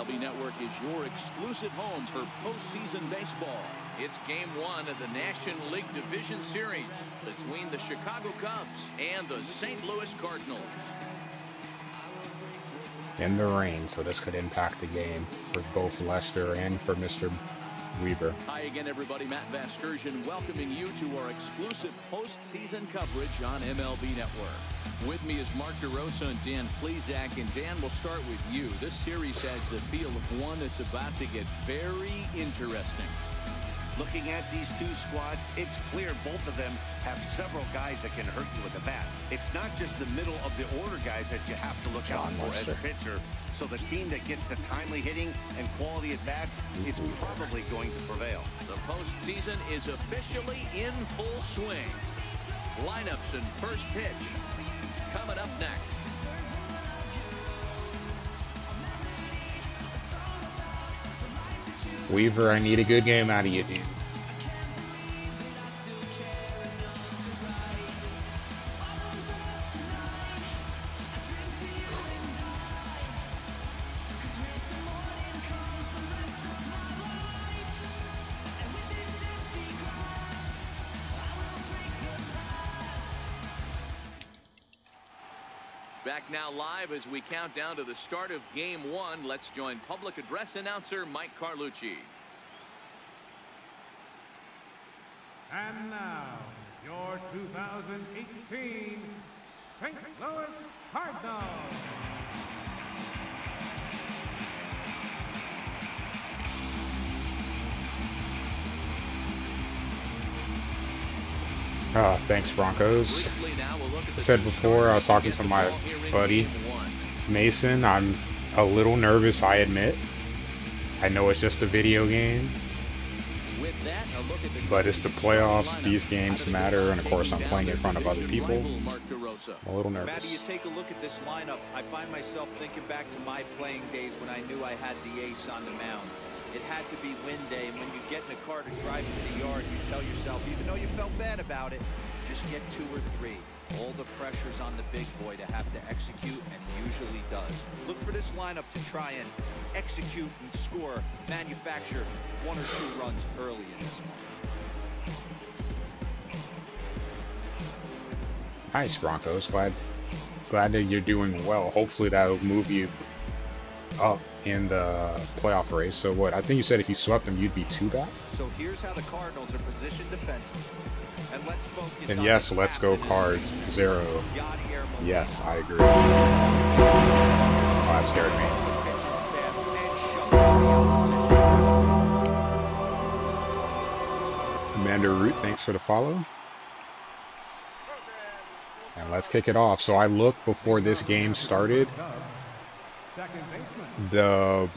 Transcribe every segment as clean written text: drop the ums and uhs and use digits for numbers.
MLB Network is your exclusive home for postseason baseball. It's Game 1 of the National League Division Series between the Chicago Cubs and the St. Louis Cardinals. In the rain, so this could impact the game for both Lester and for Mr. Weaver. Hi again, everybody. Matt Vasgersian welcoming you to our exclusive postseason coverage on MLB Network. With me is Mark DeRosa and Dan Plesac. And Dan, we'll start with you. This series has the feel of one that's about to get very interesting. Looking at these two squads, it's clear both of them have several guys that can hurt you with the bat. It's not just the middle of the order guys that you have to look out for as a pitcher. So the team that gets the timely hitting and quality at bats is probably going to prevail. The postseason is officially in full swing. Lineups and first pitch coming up next. Weaver, I need a good game out of you, dude. Back now live as we count down to the start of Game 1. Let's join public address announcer Mike Carlucci. And now, your 2018 St. Louis Cardinals. Thanks, Broncos. I said before, I was talking to my buddy, Mason. I'm a little nervous, I admit. I know it's just a video game, but it's the playoffs. These games matter, and of course, I'm playing in front of other people. I'm a little nervous. Matty, you take a look at this lineup. I find myself thinking back to my playing days when I knew I had the ace on the mound. It had to be win day, and when you get in a car to drive to the yard, you tell yourself, even though you felt bad about it, just get 2 or 3. All the pressure's on the big boy to have to execute, and he usually does. Look for this lineup to try and execute and score, manufacture 1 or 2 runs early in this one. Nice, Broncos. Glad that you're doing well. Hopefully that'll move you up in the playoff race. So what? I think you said if you swept them, you'd be 2 back. So here's how the Cardinals are positioned defensively. And let's focus and on yes, let's go Cards 0. Yes, I agree. Oh, that scared me. Commander Root, thanks for the follow. And let's kick it off. So I looked before this game started. The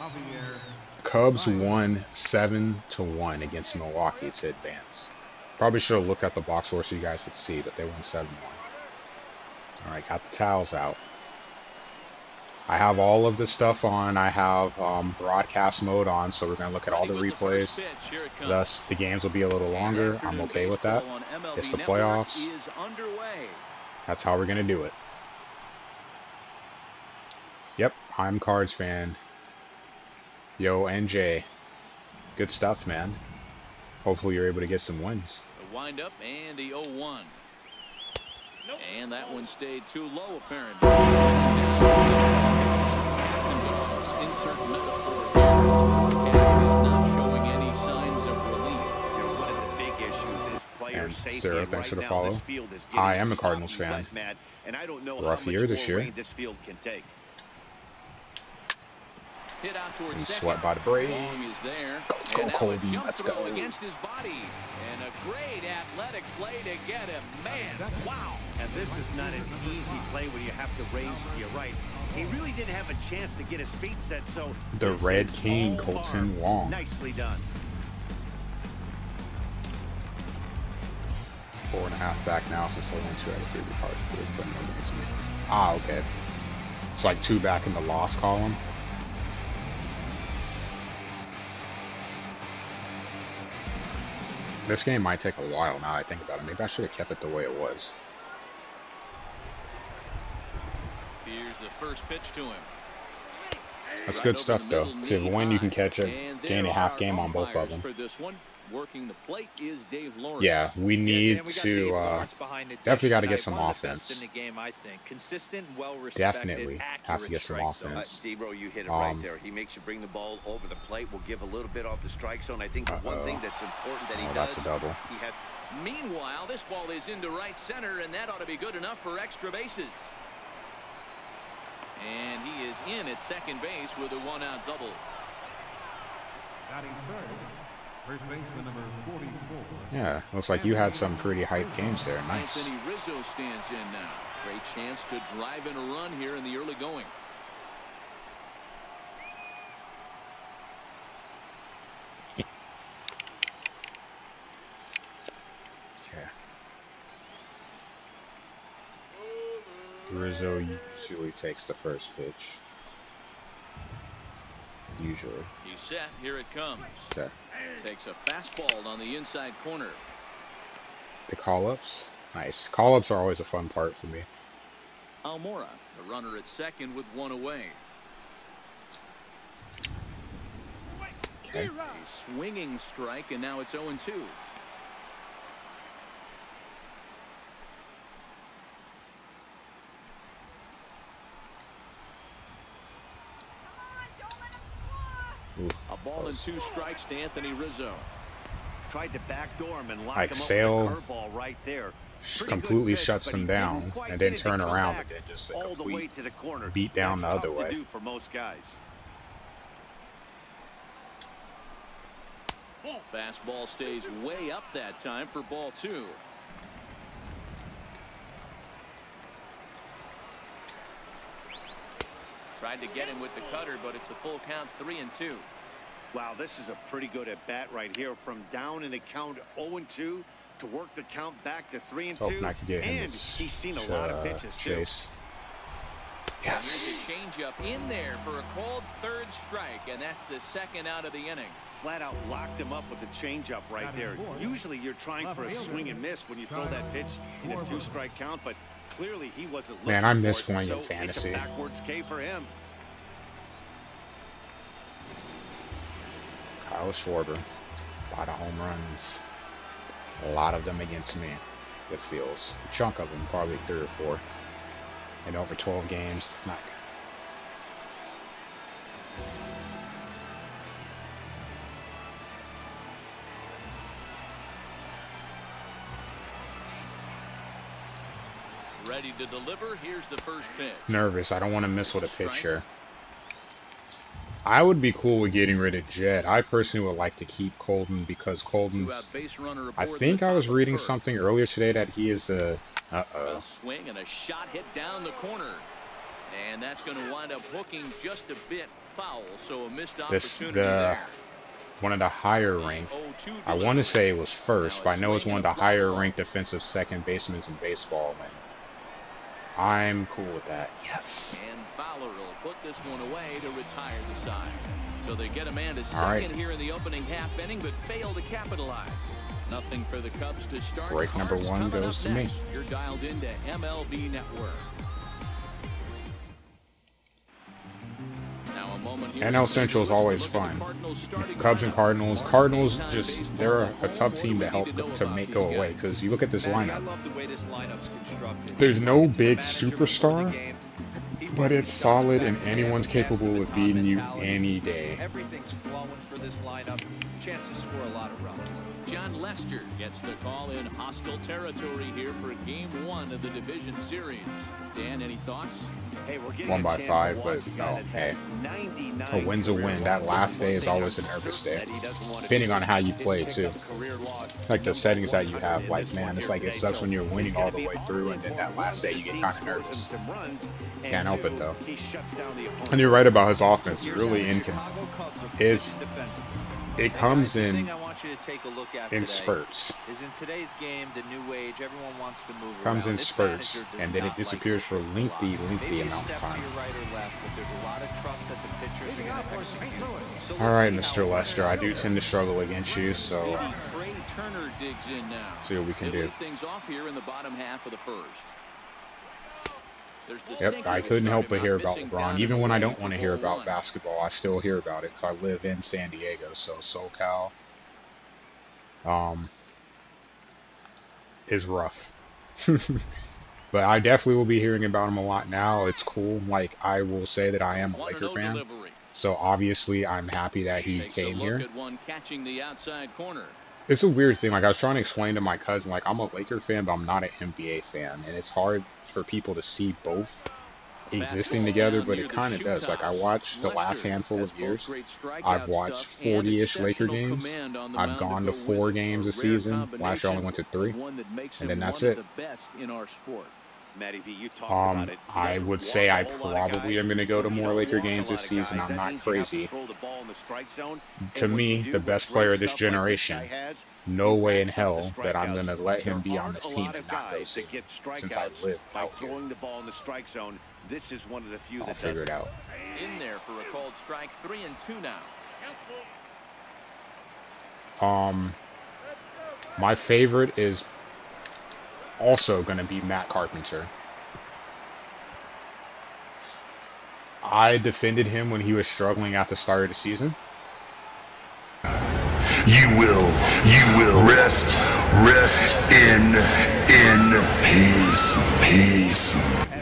Cubs won 7-1 against Milwaukee to advance. Probably should have looked at the box score so you guys could see, but they won 7-1. Alright, got the towels out. I have all of the stuff on. I have broadcast mode on, so we're going to look at all the replays. Thus, the games will be a little longer. I'm okay with that. It's the playoffs. That's how we're going to do it. Yep, I'm Cards fan. Yo, NJ. Good stuff, man. Hopefully you're able to get some wins. The wind up and the 0-1. Nope. And that one stayed too low, apparently. Insert metaphor here. Cast is not showing any signs of relief. One of the big issues is player safety. Sarah, thanks for the follow. I am a Cardinals fan. And I don't know rough year this year. This field can take. Hit out towards and second. Sweat by the Braves. Let's go, Colby. Let's go. Against his body. And a great athletic play to get him. Man, wow. And this is not an easy play when you have to range to your right. He really didn't have a chance to get his feet set, so the Red King, Colton Wong. Nicely done. 4.5 back now since I won 2 out of 3 cards. But no against me. Ah, okay. It's like 2 back in the loss column. This game might take a while now I think about it. Maybe I should have kept it the way it was. Here's the first pitch to him. That's good stuff, though. If you win, you can catch a gain a half game on both of them. Working the plate is Dave Lawrence. Yeah, we need to definitely got to get some offense. Consistent, Definitely have to get some offense. D-Bro, you hit it right there. He makes you bring the ball over the plate. Will give a little bit off the strike zone. I think the one thing that's important that he does. That's a double. He has. Meanwhile, this ball is into right center, and that ought to be good enough for extra bases. And he is in at second base with a one-out double. Batting third, first baseman number 44. Yeah, looks like you had some pretty hype games there. Nice. Anthony Rizzo stands in now. Great chance to drive in a run here in the early going. Okay. Rizzo usually takes the first pitch. Usually. He's set. Here it comes. Okay. Takes a fastball on the inside corner. The call-ups? Nice. Call-ups are always a fun part for me. Almora, the runner at second with one away. Okay. A swinging strike, and now it's 0-2. A ball and 2 strikes to Anthony Rizzo. Tried to backdoor him and lock Like him up Sale with a curveball right there. completely shuts them down and then turn around and then just a all the way complete to the corner. beat down That's the other tough to way. do for most guys. Fastball stays way up that time for ball 2. Tried to get him with the cutter, but it's a full count, 3-2. Wow, this is a pretty good at bat right here. From down in the count 0-2 to work the count back to 3-2. Hoping I could get him and to he's seen a lot of pitches chase. Too. Yes. There's a changeup in there for a called third strike, and that's the second out of the inning. Flat out locked him up with the changeup right there. Usually you're trying for a swing and miss when you throw that pitch in a 2-strike count, but clearly he wasn't looking. Man, I miss for it, playing so in fantasy. It's a backwards K for him. Kyle Schwarber, a lot of home runs, a lot of them against me. It feels a chunk of them, probably 3 or 4, and over 12 games. It's not. Ready to deliver. Here's the first pitch. Nervous. I don't want to miss with a pitch here. I would be cool with getting rid of Jed. I personally would like to keep Colton because Colton's. I think I was reading something earlier today that he is a. A swing and a shot hit down the corner, and that's going to wind up hooking just a bit foul. So a missed opportunity there. One of the higher ranked. I want to say it was first, but I know it's one of the higher ranked defensive second basemen in baseball. And I'm cool with that. Yes. And Fowler will put this one away to retire the side. So they get a man to second here in the opening half inning, but fail to capitalize. Nothing for the Cubs to start. Break number 1 goes to me. You're dialed into MLB Network. Now a moment here. NL Central is always fun. Cubs and Cardinals. Cardinals just, they're a tough team to help to make go away because you look at this lineup. There's no big superstar, but it's solid and anyone's capable of beating you any day. Everything's flowing for this lineup. Chance to score a lot of runs. John Lester gets the call in hostile territory here for Game 1 of the division series. Dan, any thoughts? Hey, we're getting 1 by 5, to but no, hey, 99 a win's a win. That last day is always a nervous day, depending on how you play too. Like the settings that you have, like man, it's like it sucks when you're winning all the way through, and then that last day you get kind of nervous. Can't help it though. And you're right about his offense. It's really it comes in spurts. Is in today's game, the new age, everyone wants to move comes around. in spurts, and then it disappears for a lengthy amount of time. All right, Mr. Lester, I do tend to struggle against you, so Turner digs in now. see what we can do. Things off here in the bottom half of the first. Yep, I couldn't help but hear about LeBron. Even when I don't want to hear about basketball, I still hear about it because I live in San Diego. So SoCal is rough. But I definitely will be hearing about him a lot now. It's cool. Like, I will say that I am a Laker fan. So obviously I'm happy that he came here. It's a weird thing. Like, I was trying to explain to my cousin, like, I'm a Laker fan, but I'm not an NBA fan. And it's hard for people to see both existing together, but it kind of does. Like, I watched the last handful of years. I've watched 40-ish Laker games. I've gone to 4 games a season. Last year I only went to 3. And then that's it. I would say I probably am going to go to more Laker games this season. I'm not crazy. To me, the best player of this generation, no way in hell that I'm going to let him be on this team and not go see him, since I live out here. I'll figure it out. In there for a called strike, 3-2 now. My favorite is also going to be Matt Carpenter. I defended him when he was struggling at the start of the season. You will rest in peace.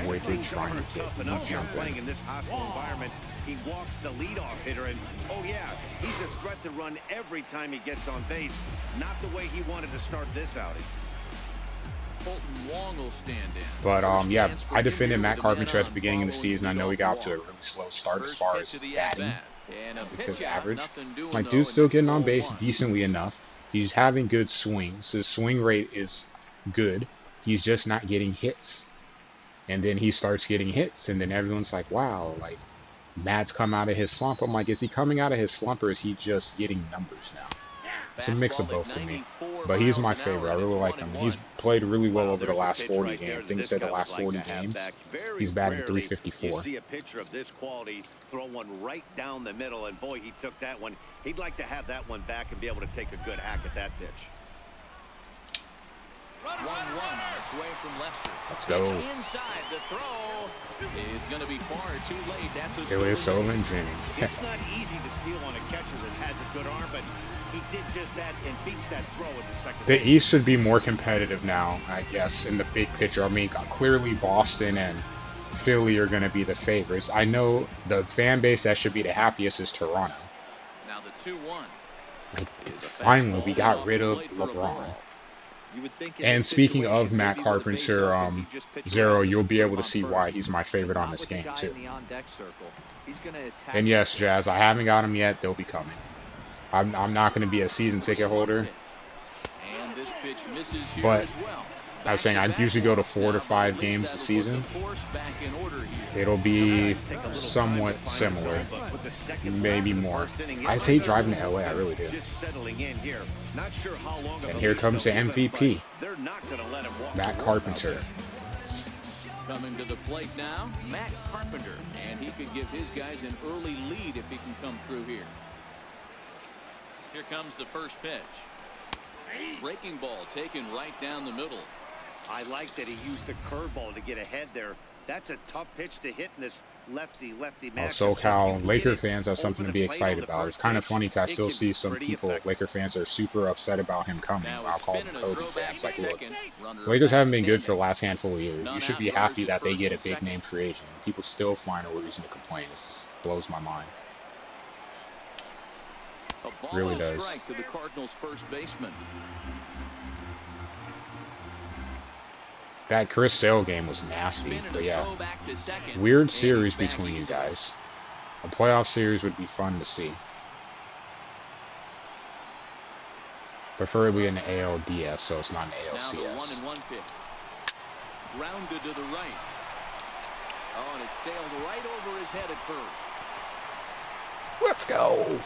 Wicked trying to get him playing in this hostile environment. He walks the leadoff hitter, and oh yeah, he's a threat to run every time he gets on base. Not the way he wanted to start this outing. But yeah, I defended Matt Carpenter at the beginning of the season. I know he got off to a really slow start as far as batting. It's his average. Like, dude's still getting on base decently enough. He's having good swings. His swing rate is good. He's just not getting hits. And then he starts getting hits, and then everyone's like, wow, like, Matt's come out of his slump. I'm like, is he coming out of his slump, or is he just getting numbers now? It's a mix of both to me. But he's my favorite. I really like him. He's played really well over the last 40 games. I think he said the last 40 games. He's batting .354. You see a pitcher of this quality throw one right down the middle, and boy, he took that one. He'd like to have that one back and be able to take a good hack at that pitch. 1-1 on its way from Lester. Let's go. Inside, the throw is going to be far too late. That's it was Sullivan Jennings. It's not easy to steal on a catcher that has a good arm, but he did just that and beats that throw in the second. The East should be more competitive now, I guess, in the big picture. I mean, clearly Boston and Philly are going to be the favorites. I know the fan base that should be the happiest is Toronto. Now the 2-1. Like, finally, we got rid of LeBron. And speaking of Matt Carpenter, Zero, you'll be able to see why he's my favorite on this game, too. And yes, Jazz, I haven't got him yet. They'll be coming. I'm not going to be a season ticket holder. But I was saying I usually go to 4 to 5 games a season. It'll be somewhat similar, maybe more. I hate driving to LA, I really do. And here comes the MVP, Matt Carpenter. Coming to the plate now, Matt Carpenter, and he could give his guys an early lead if he can come through here. Here comes the first pitch. Breaking ball taken right down the middle. I like that he used the curveball to get ahead there. That's a tough pitch to hit in this lefty matchup. SoCal Laker fans have something to be excited about. It's kind of funny because I still see some people, Laker fans, are super upset about him coming. I'll call them Kobe fans. Like, look, the Lakers haven't been good for the last handful of years. You should be happy that they get a big name free agent. People still find a reason to complain. This just blows my mind. Really does. To the Cardinals' first baseman. That Chris Sale game was nasty, but yeah, weird series between you guys. A playoff series would be fun to see. Preferably an ALDS, so it's not an ALCS. Grounded to the right. Oh, and it sailed right over his head at first. Let's go.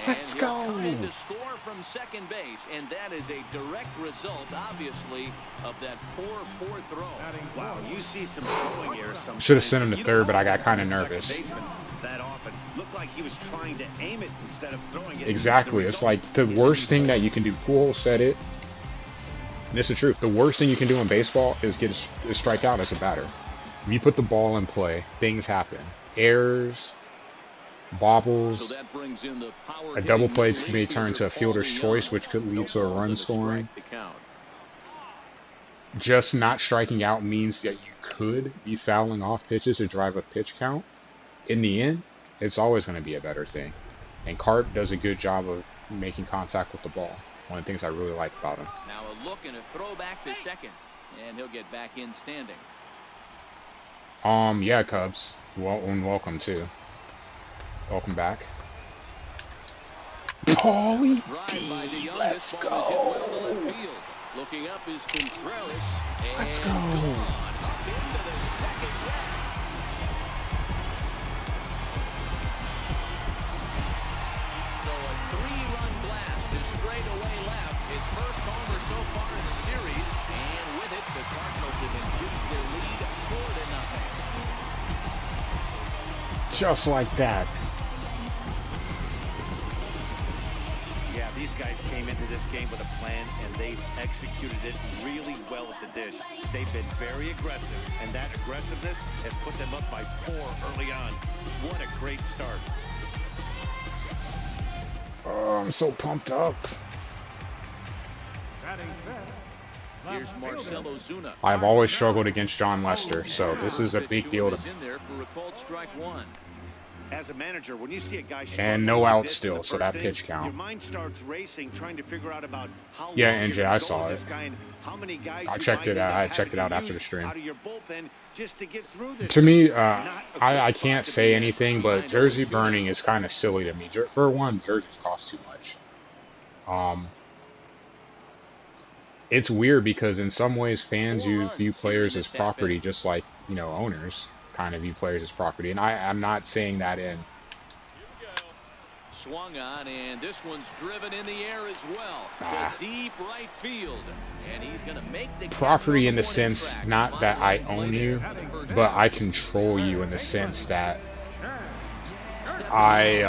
Let's go. To score from second base, and that is a direct result, obviously, of that poor throw. Wow, you see some throwing here. Should have sent him to third, but I got kind of nervous. That often looked like he was trying to aim it instead of throwing it. Exactly. It's like the worst thing that you can do. Poole said it. And it's the truth. The worst thing you can do in baseball is strike out as a batter. If you put the ball in play, things happen. Errors, bobbles, a double play may turn to a fielder's choice, which could lead to a run scoring. Just not striking out means that you could be fouling off pitches to drive a pitch count. In the end, it's always going to be a better thing. And Carp does a good job of making contact with the ball. One of the things I really like about him. Now a look and a throw back to second. And he'll get back in standing. Yeah, Cubs. Welcome too. Welcome back. Paulie D, let's go. Looking up is Contreras. Let's go. Up into the second deck. So a 3-run blast is straight away left. His first homer so far in the series. And with it, the Cardinals have increased their lead 4-0. Just like that. Yeah, these guys came into this game with a plan, and they've executed it really well at the dish. They've been very aggressive, and that aggressiveness has put them up by 4 early on. What a great start. Oh, I'm so pumped up. Here's Marcell Ozuna. I've always struggled against John Lester, so this is a big deal to me. As a manager, when you see a guy and no out still, so that pitch count. Your mind starts racing, trying to figure out about how yeah, NJ, I saw it. I checked it out. I checked it out after the stream. To me, I can't say anything, but jersey burning is kind of silly to me. For one, jerseys cost too much. It's weird because in some ways fans view players as property, just like, you know, owners kind of view players as property, and I'm not saying that in. Swung on, and this one's driven in the air as well to deep right field, and he's going to make the property in the sense not that I own you, but I control you in the sense that I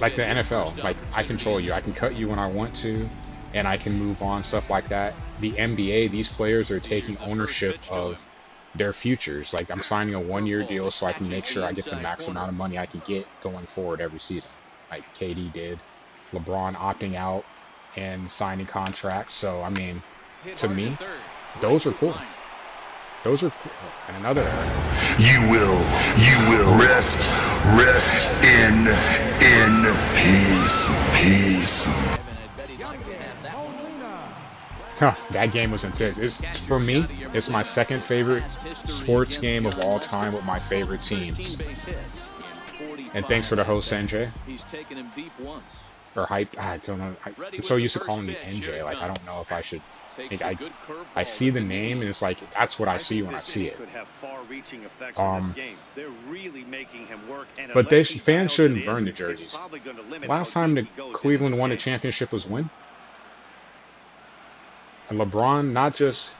like the NFL, like I control you. I can cut you when I want to, and I can move on, stuff like that. The NBA, these players are taking ownership of their futures. Like, I'm signing a 1-year deal so I can make sure I get the max amount of money I can get going forward every season, like KD did. LeBron opting out and signing contracts. So I mean, to me, those are cool. Those are cool. And another error. You will rest in peace. Huh, that game was intense. For me, it's my second favorite sports game of all time with my favorite teams. And thanks for the host, NJ. Or hype. I don't know. I'm so used to calling you NJ. Like, I don't know if I should. I see the name and it's like, that's what I see when I see it. But fans shouldn't burn the jerseys. Last time the Cleveland won a championship was when? And LeBron not just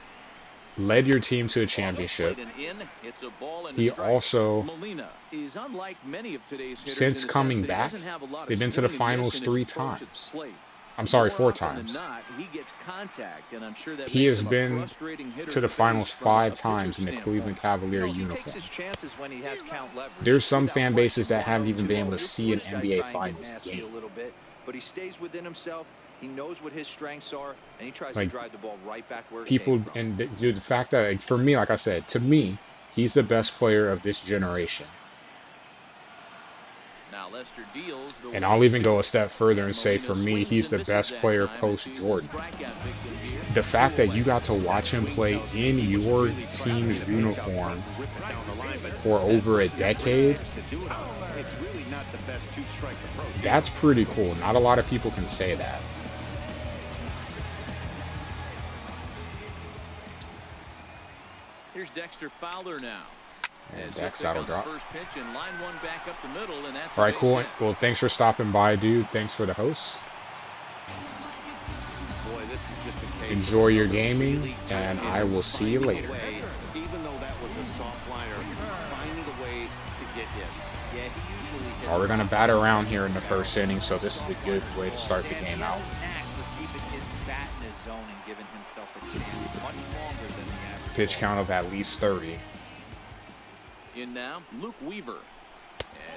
led your team to a championship, he also, since coming back, they've been to the finals 3 times. I'm sorry, 4 times. He has been to the finals 5 times in the Cleveland Cavalier uniform. There's some fan bases that haven't even been able to see an NBA Finals game. But he stays within himself. He knows what his strengths are, and he tries to drive the ball right back where people and the fact that, like, for me, like I said, to me, he's the best player of this generation. Now Lester deals, and I'll even go a step further and say, for me, he's the best player post Jordan. The fact that you got to watch him play in your team's uniform for over a decade, that's pretty cool. Not a lot of people can say that. Here's Dexter Fowler now. And Dex, that'll drop. First pitch and line one back up the middle, and that's all right, cool. Well, thanks for stopping by, dude. Thanks for the host. Boy, this is just a case. Enjoy your gaming, and I will see you later. Even though that was a soft liner, finding a way to get hits. Yeah, he usually hits. We're gonna bat around here in the first inning, so this is a good way to start the game out. Keeping his bat in his zone and giving himself a chance much longer than the average. pitch count of at least 30. In now, Luke Weaver.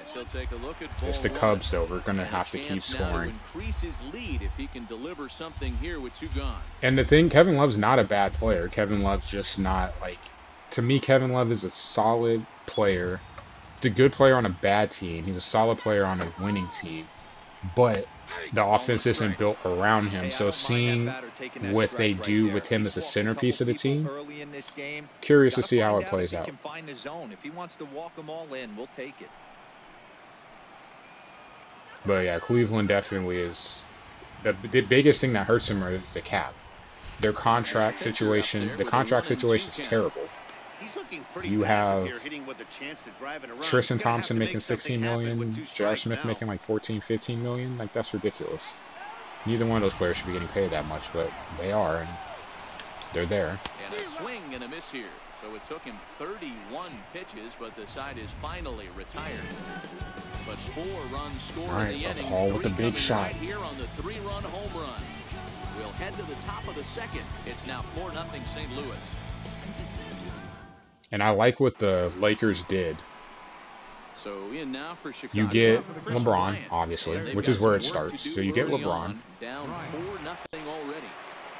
As he'll take a look at It's the Cubs, though. We're going to have to keep scoring. Increase his lead if he can deliver something here with 2 gone. And the thing, Kevin Love's not a bad player. Kevin Love's just not, like... To me, Kevin Love is a solid player. He's a good player on a bad team. He's a solid player on a winning team. But the offense isn't built around him. So seeing what they do with him as a centerpiece of the team, curious to see how it plays out. If he wants to walk them all in, we'll take it. But yeah, Cleveland definitely is the biggest thing that hurts them is the cap. Their contract situation. The contract situation is terrible. You have Tristan Thompson making $16 million, Josh Smith making like $14, $15 million. Like, that's ridiculous. Neither one of those players should be getting paid that much, but they are, and they're there. And a swing and a miss here. So it took him 31 pitches, but the side is finally retired. But 4 runs scored in the inning. Paul with the big shot. Right here on the 3-run home run. We'll head to the top of the second. It's now 4-0 St. Louis. And I like what the Lakers did. So in now for Chicago. You get LeBron, obviously, which is where it starts. So you get LeBron. Down 4-0 already.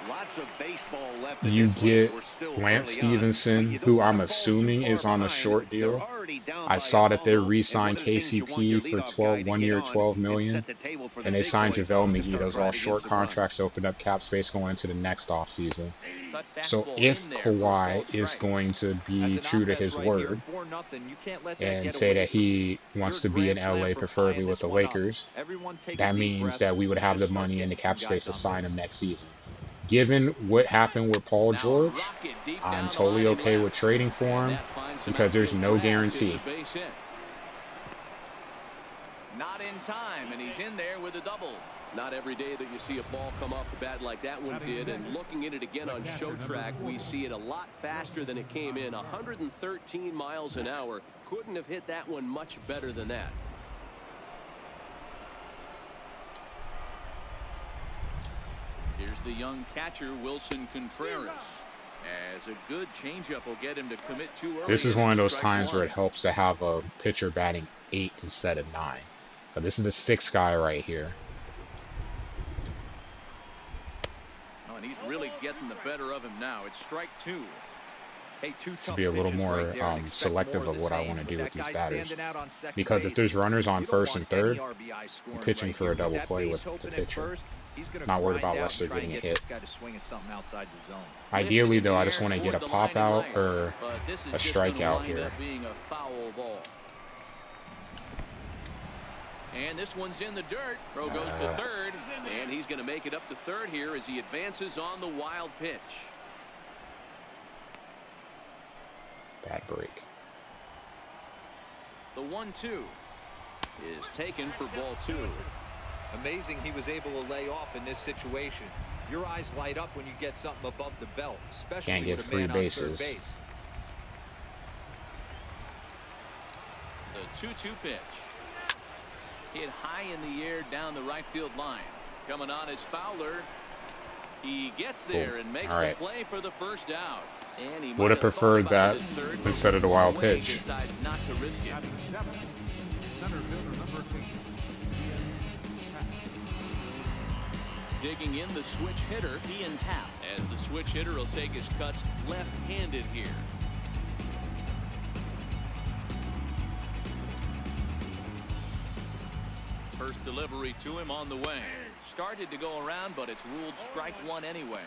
Lots of baseball left. You get Lance Stevenson, who I'm assuming is on a short deal. I saw that they re-signed KCP for 1 year, $12 million, and they signed JaVale McGee. Those are all short contracts to open up cap space going into the next offseason. So if Kawhi is going to be true to his word and say that he wants to be in LA, preferably with the Lakers, that means that we would have the money and the cap space to sign him next season. Given what happened with Paul George, I'm totally okay with trading for him because there's no guarantee. Not in time, and he's in there with a double. Not every day that you see a ball come off the bat like that one did, and looking at it again on show track, we see it a lot faster than it came in. 113 miles an hour. Couldn't have hit that one much better than that. Here's the young catcher, Wilson Contreras. As a good changeup will get him to commit too early. This is one of those times where it helps to have a pitcher batting 8 instead of 9. So this is the 6th guy right here. Oh, and he's really getting the better of him now. It's strike 2. Hey, to be a little more selective of what I want to do with these batters. Because if there's runners on first and third, I'm pitching for a double play with the pitcher. Not worried about Lester getting a hit. Ideally, though, I just want to get a pop out or a strikeout here. And this one's in the dirt. Throw goes to third, and he's going to make it up to third here as he advances on the wild pitch. Bad break. The 1-2 is taken for ball 2. Amazing he was able to lay off in this situation. Your eyes light up when you get something above the belt, especially can't get with a free man bases. on third base. The 2-2 pitch. Hit high in the air down the right field line. Coming on is Fowler. He gets there and makes the play for the first out. Would have preferred that instead of the wild pitch. Not to risk it. Digging in the switch hitter, Ian Happ, as the switch hitter will take his cuts left-handed here. First delivery to him on the way. Started to go around, but it's ruled strike 1 anyway.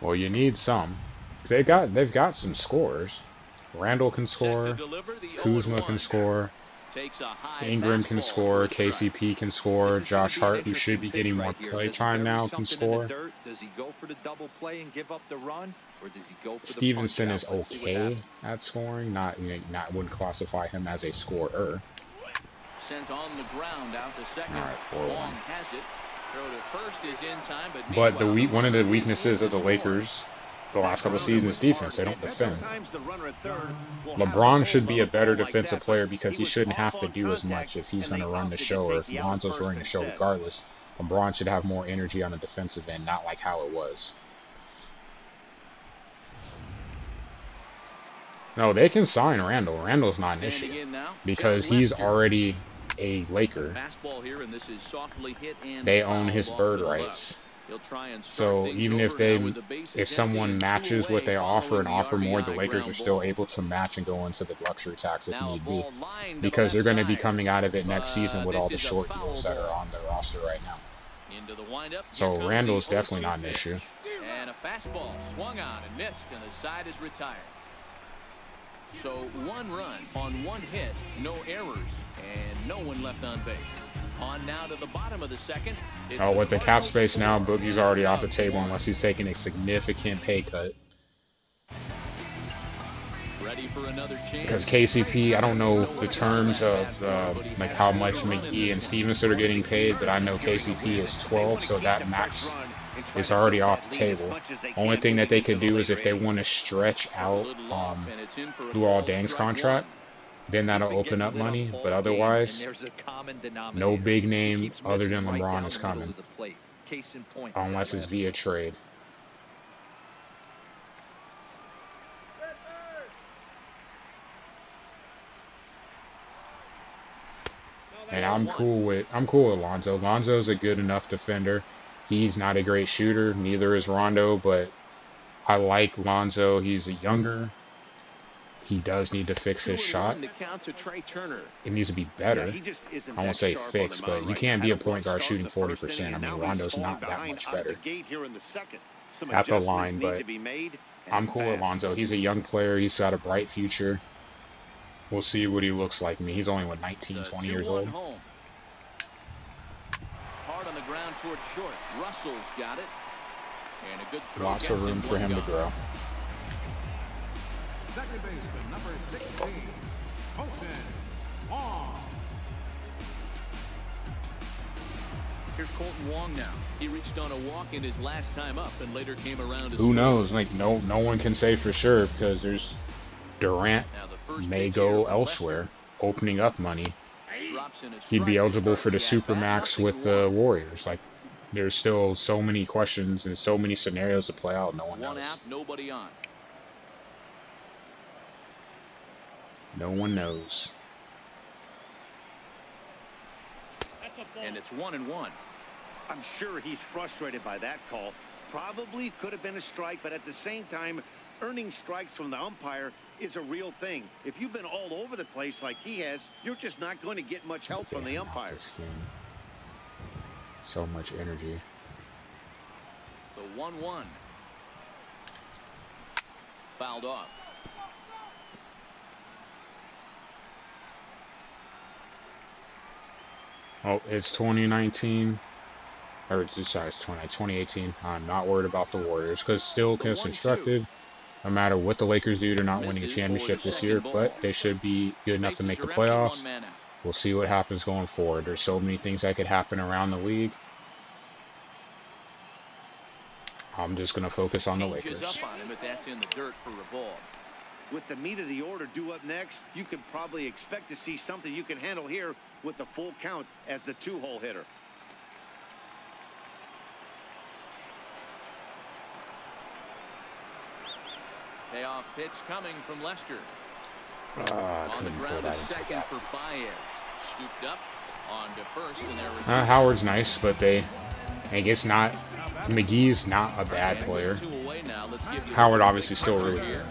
Well, you need some. They've got some scores. Randall can score. Kuzma can score. Ingram can score. KCP can score. Josh Hart, who should be getting more play time now, can score. Does he go for the double play and give up the run, or does he go for Stevenson is okay at scoring. Wouldn't classify him as a scorer. Sent on the ground out to second. All right, 4-1. Long has it. Throw to first is in time, but one of the weaknesses of the Lakers the last couple of seasons defense. They don't defend. LeBron should be a better defensive player because he shouldn't have to do as much if he's going to run the show, or if Lonzo's running the show regardless. LeBron should have more energy on the defensive end, not like how it was. No, they can sign Randall. Randall's not an issue because he's already a Laker. They own his bird rights. So even if someone matches what they offer and offer more, the Lakers are still able to match and go into the luxury tax if need be, because they're going to be coming out of it next season with all the short deals that are on their roster right now. So Randall's definitely not an issue. And a fastball swung on and missed, and the side is retired. So 1 run on 1 hit, no errors, and no one left on base. On now to the bottom of the second. Oh, with the cap space now, Boogie's already off the table unless he's taking a significant pay cut. Ready for another chance. Because KCP, I don't know the terms of like how much McGee and Stevenson are getting paid, but I know KCP is 12, so that max is already off the table. Only thing that they could do is if they want to stretch out Luol Deng's contract, then that'll open up money. But otherwise, no big name other than LeBron is coming, unless it's via trade. And I'm cool with Lonzo. Lonzo's a good enough defender. He's not a great shooter, neither is Rondo, but I like Lonzo. He's younger. He does need to fix his shot. It needs to be better. I won't say fix, but you can't be a point guard shooting 40%. I mean, Rondo's not that much better at the line, but I'm cool with Lonzo. He's a young player. He's got a bright future. We'll see what he looks like. I mean, he's only, what, 19, 20 years old? Hard on the ground towards short. Russell's got it. And a good throw. Lots of room for him to grow. Second baseman, number 16, Colton Wong. Here's Colton Wong now. He reached on a walk in his last time up and later came around. Who knows? Like, no one can say for sure because there's Durant may go elsewhere, opening up money. He'd be eligible for the Supermax with the Warriors. Like, there's still so many questions and so many scenarios to play out. No one knows. One out, nobody on. No one knows. And it's 1-1. I'm sure he's frustrated by that call. Probably could have been a strike, but at the same time, earning strikes from the umpire is a real thing. If you've been all over the place like he has, you're just not going to get much help from the umpires. So much energy. The 1-1. Fouled off. Oh, it's 2019. Or, sorry, it's 2018. I'm not worried about the Warriors because still constructed. No matter what the Lakers do, they're not winning a championship this year, but they should be good enough to make the playoffs. We'll see what happens going forward. There's so many things that could happen around the league. I'm just going to focus on the Lakers. With the meat of the order due up next, you can probably expect to see something you can handle here with the full count as the 2-hole hitter. Payoff pitch coming from Lester. On the ground, a second for Baez. Scooped up on to first, and there Howard's nice, but it's not. McGee's not a bad player. Howard obviously still really good.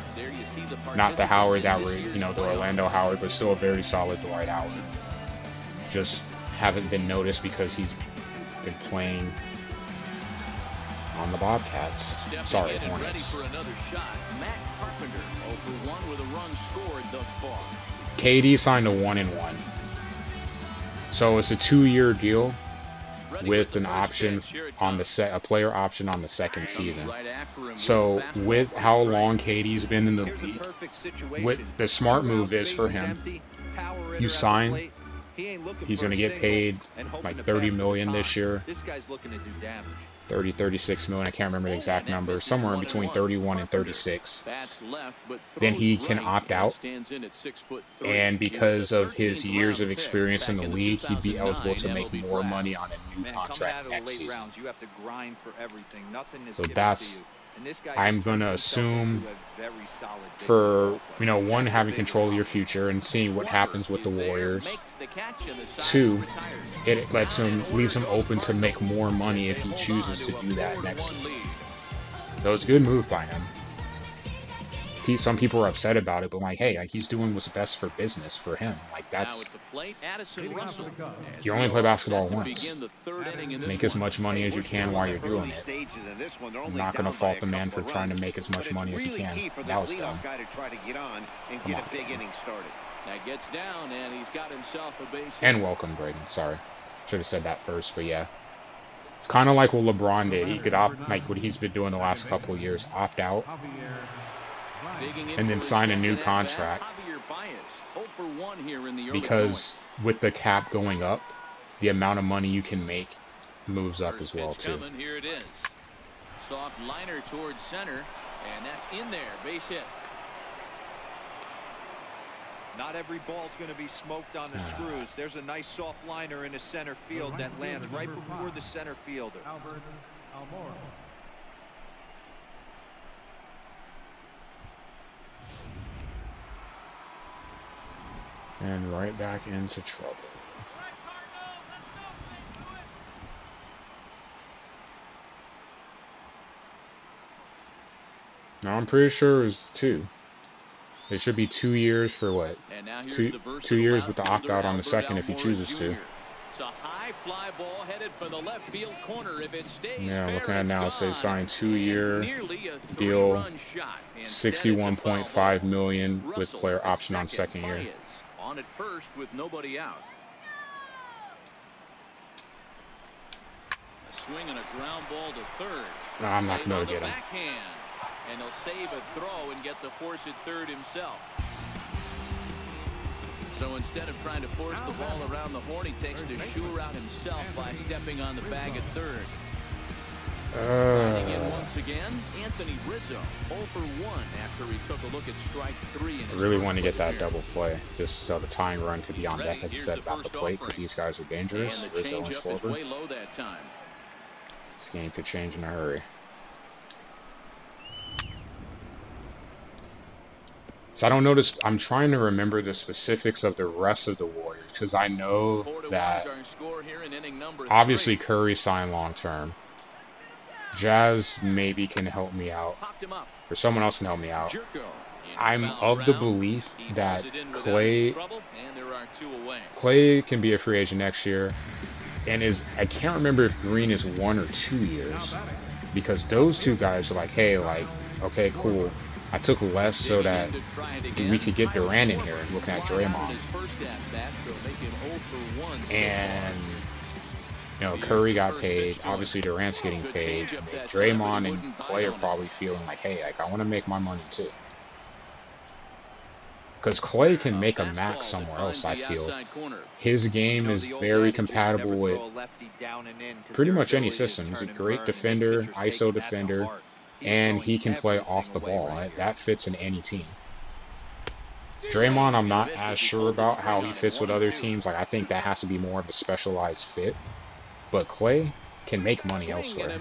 Not the Howard that we're, the Orlando Howard, but still a very solid Dwight Howard. Just haven't been noticed because he's been playing on the Bobcats. Sorry, Hornets. KD signed a 1-1. So it's a 2-year deal with an option on a player option on the second season. So with how long KD's been in the league, what the smart move is for him, you sign He's going to get paid like 30 million this year. This guy's looking to do damage. 30, 36 million. I can't remember the exact number. Somewhere in between 31 and 36. Then he can opt out. And because of his years of experience in the league, he'd be eligible to make more money on a new contract next season. So that's, I'm going to assume for, you know, one, having control of your future and seeing what happens with the Warriors. Two, it lets him, leaves him open to make more money if he chooses to do that next season. So it's a good move by him. Some people are upset about it, but like, hey, like, he's doing what's best for business for him. Like, that's, you only play basketball once. Make as much money as you can while you're doing it. I'm not going to fault the man for trying to make as much money as he can. That was dumb. Come on. And welcome, Braden. Sorry. Should have said that first, but yeah. It's kind of like what LeBron did. He could opt, like what he's been doing the last couple of years, opt out and then sign a new contract, because with the cap going up, the amount of money you can make moves up as well too. Here it is. Soft liner towards center, and that's in there. Base hit. Not every ball's going to be smoked on the screws. There's a nice soft liner in the center field that lands right before the center fielder. And right back into trouble. Now I'm pretty sure it was 2. It should be 2 years for what? 2 years with the opt-out on the second if he chooses to. It's a high fly ball headed for the left field corner. If it stays yeah, fair, looking at now, say sign 2-year deal, 61.5 million with player option on second year. On at first with nobody out. A swing and a ground ball to third. No, I'm not going to get him. And he'll save a throw and get the force at third himself. So instead of trying to force the ball around the horn, he takes the shoe route himself by stepping on the bag at third. Once again, Anthony Rizzo 0 for 1 after he took a look at strike 3. I really want to get that double play, just so the tying run could be on deck, as I said about the plate, because these guys are dangerous. Rizzo and Schwarber. This game could change in a hurry. So I don't notice. I'm trying to remember the specifics of the rest of the Warriors, because I know that obviously Curry signed long term. Jazz maybe can help me out, or someone else can help me out. I'm of the belief that Clay can be a free agent next year, and I can't remember if Green is 1 or 2 years, because those two guys are like, hey, like, okay, cool. I took less so that we could get Durant in here, looking at Draymond. And, you know, Curry got paid. Obviously, Durant's getting paid. Draymond and Clay are probably feeling like, hey, like, I want to make my money too. Because Clay can make a max somewhere else, I feel. His game is very compatible with pretty much any system. He's a great defender, ISO defender. And he can play off the ball. That fits in any team. Draymond, I'm not as sure about how he fits with other teams. Like, I think that has to be more of a specialized fit. But Clay can make money elsewhere.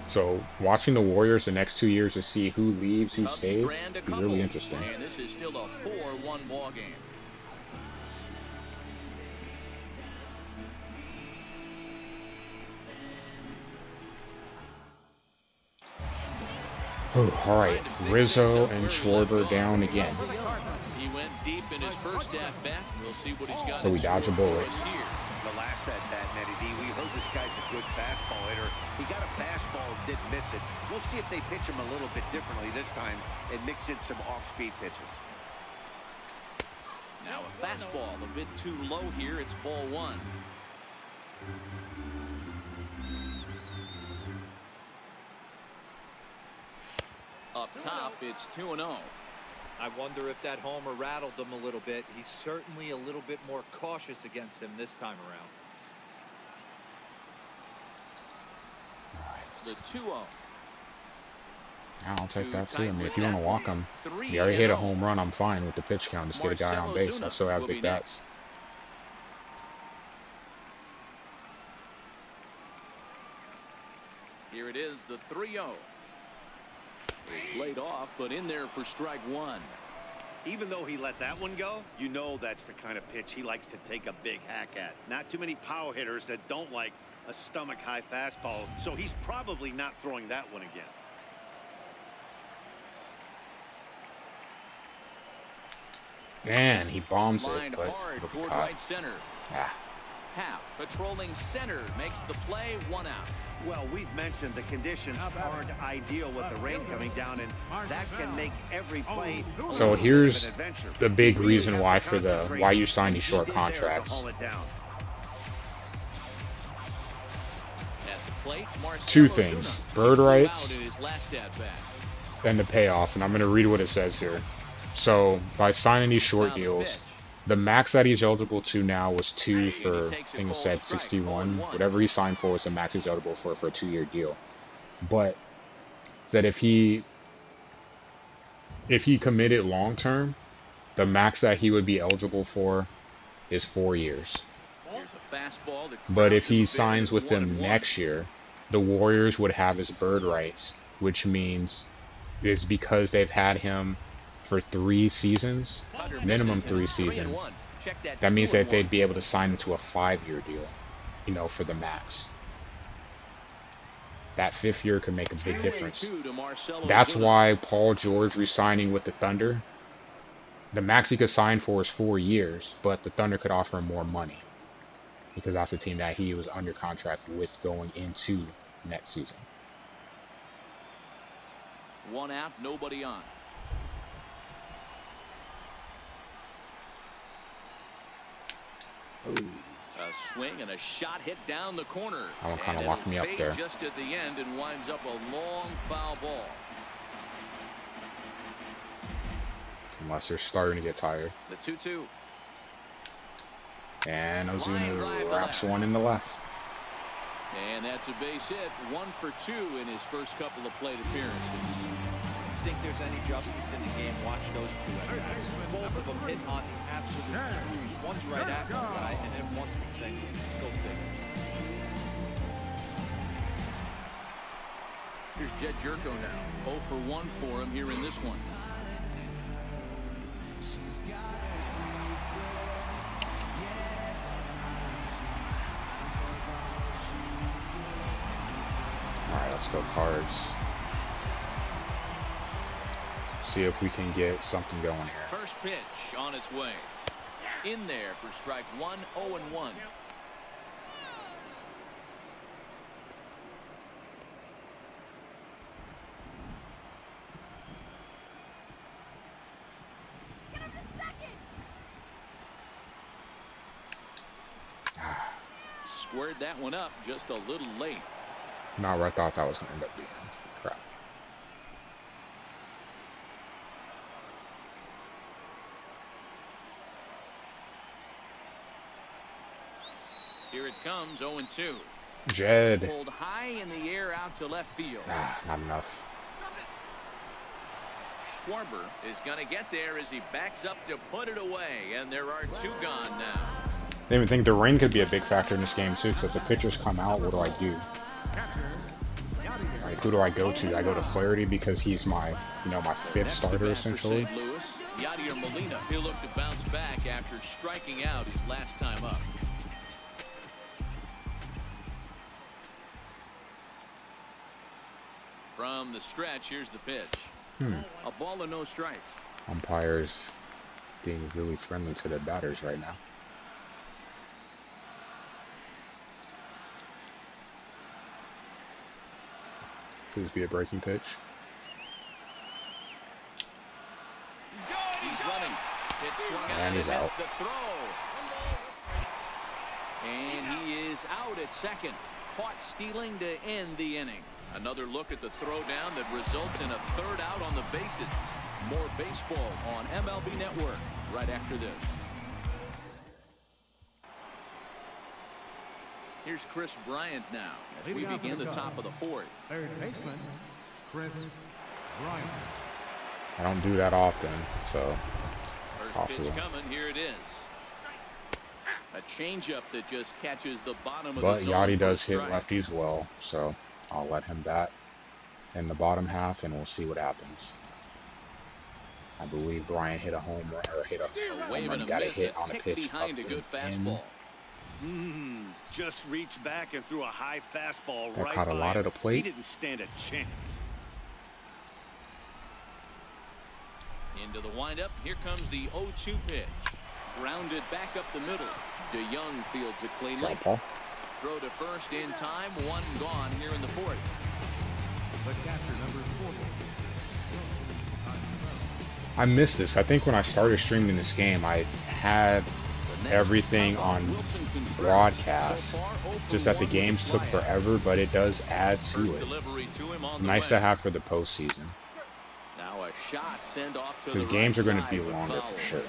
So, watching the Warriors the next 2 years to see who leaves, who stays, will be really interesting. And this is still a 4-1 ball game. Oh, all right, Rizzo and Schwarber down again. He went deep in his first at-bat. We'll see what he's got. So we dodge a bullet. The last at-bat, Matty D, we heard this guy's a good fastball hitter. He got a fastball and didn't miss it. We'll see if they pitch him a little bit differently this time and mix in some off-speed pitches. Now a fastball a bit too low here. It's ball 1. Up top, it's 2-0. I wonder if that homer rattled him a little bit. He's certainly a little bit more cautious against him this time around. The 2-0. I'll take that too. I mean, if you want to walk him, you already hit a home run, I'm fine with the pitch count. Just get a guy on base. I still have big bats. Here it is, the 3-0. It's laid off, but in there for strike one. Even though he let that one go, you know that's the kind of pitch he likes to take a big hack at. Not too many power hitters that don't like a stomach-high fastball, so he's probably not throwing that one again. Man, he bombs it, but hard toward right center. Half patrolling center makes the play, 1 out. Well, we've mentioned the conditions aren't ideal with the rain coming down, and that can make every play. So here's the big reason why you sign these short contracts. Two things: bird rights and the payoff. And I'm going to read what it says here. So by signing these short deals, the max that he's eligible to now was 2 for, I think it said 61. Whatever he signed for was the max he's eligible for a 2-year deal. But that if he committed long term, the max that he would be eligible for is 4 years. But if he signs with them next year, the Warriors would have his bird rights, which means it's because they've had him for 3 seasons, minimum 3 seasons. That means that they'd be able to sign him to a 5-year deal, you know, for the max. That 5th year could make a big difference. That's why Paul George re-signing with the Thunder, the max he could sign for is 4 years, but the Thunder could offer him more money because that's the team that he was under contract with going into next season. 1 out, nobody on. A swing and a shot hit down the corner. That one kind of locked me up there. Just at the end and winds up a long foul ball. Unless they're starting to get tired. The 2-2. And Ozuna wraps one in the left. And that's a base hit. 1 for 2 in his first couple of plate appearances. Think there's any justice in the game, watch those two at-bats. Both of them hit on the absolute screws. One's right at one guy, and then one's the same. Go figure. Here's Jed Jerko now. 0 for 1 for him here in this one. All right, let's go Cards. See if we can get something going here. First pitch on its way. In there for strike 1, 0-1. Squared that one up just a little late. Not where I thought that was going to end up being. Crap. Here it comes, 0-2. Jed. Pulled high in the air out to left field. Not enough. Schwarber is going to get there as he backs up to put it away, and there are 2 gone now. I even think the rain could be a big factor in this game too, because if the pitchers come out, what do I do? Like, who do I go to? I go to Flaherty because he's my, my 5th starter essentially. Yadier Molina, he'll look to bounce back after striking out his last time up. From the stretch, here's the pitch. A ball and no strikes. Umpires being really friendly to the batters right now. Please be a breaking pitch. He's running. And he's out. The throw. And he is out at second. Caught stealing to end the inning. Another look at the throwdown that results in a third out on the bases. More baseball on MLB Network right after this. Here's Chris Bryant now as we begin the top of the fourth. Third baseman, Chris Bryant. I don't do that often, so it's First possible. pitch coming, here it is. A changeup that just catches the bottom of But the zone. Yachty does hit strike. lefties well, so I'll let him bat in the bottom half, and we'll see what happens. I believe Bryant hit a home run, or hit a home Wave run. and a Got a miss, hit on a tick pitch behind up a good and fastball. in. Just reached back and threw a high fastball That right caught a by lot him. at the plate. He didn't stand a chance. Into the windup. Here comes the 0-2 pitch. Grounded back up the middle. DeYoung fields it cleanly. Paul. Throw to first in time. One gone here in the fourth. The catcher, number 40. I missed this. I think when I started streaming this game, I had everything on broadcast. Just that the games took forever, but it does add to it. Nice to have for the postseason. Now a shot send off to Because the games are right going to be side, longer foul. for sure.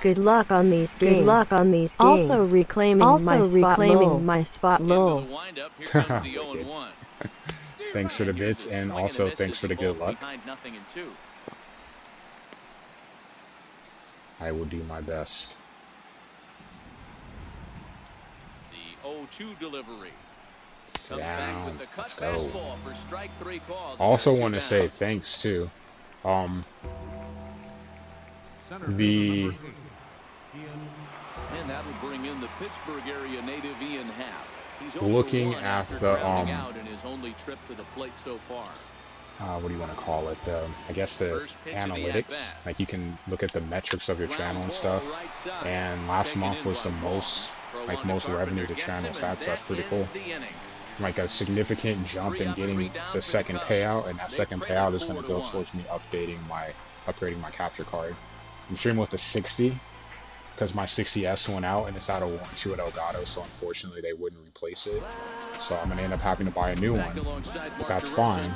Good luck on these games. Good luck on these games. Also reclaiming my spot. Into the Lol. windup. Here comes the Wicked. 0-1. Thanks for the bits, and also thanks for the good luck. Behind nothing in two. I will do my best. The 0-2 delivery. Sit Comes back down. with the cut Let's go. fastball for strike three called. Also Two want to down. say thanks too. Center The- fielder, number 8, Ian. And that'll bring in the Pittsburgh area native Ian Happ. He's Looking 0-1 at after the, grounding out in his only trip to the plate so far. What do you want to call it? I guess the First pitch of the analytics. at-bat. Like you can look at the metrics of your Ground channel and ball stuff. right side. And last Taken month in was the by Ball. most, Throw like on to most revenue Carpenter, the gets channel's him, had. and So that's that pretty ends cool. the inning. Like a significant jump in getting the second payout, and that second payout is going to go towards me upgrading my capture card. I'm streaming with the 60 because my 60S went out and it's out of warranty at Elgato, so unfortunately they wouldn't replace it. So I'm going to end up having to buy a new one, but that's fine.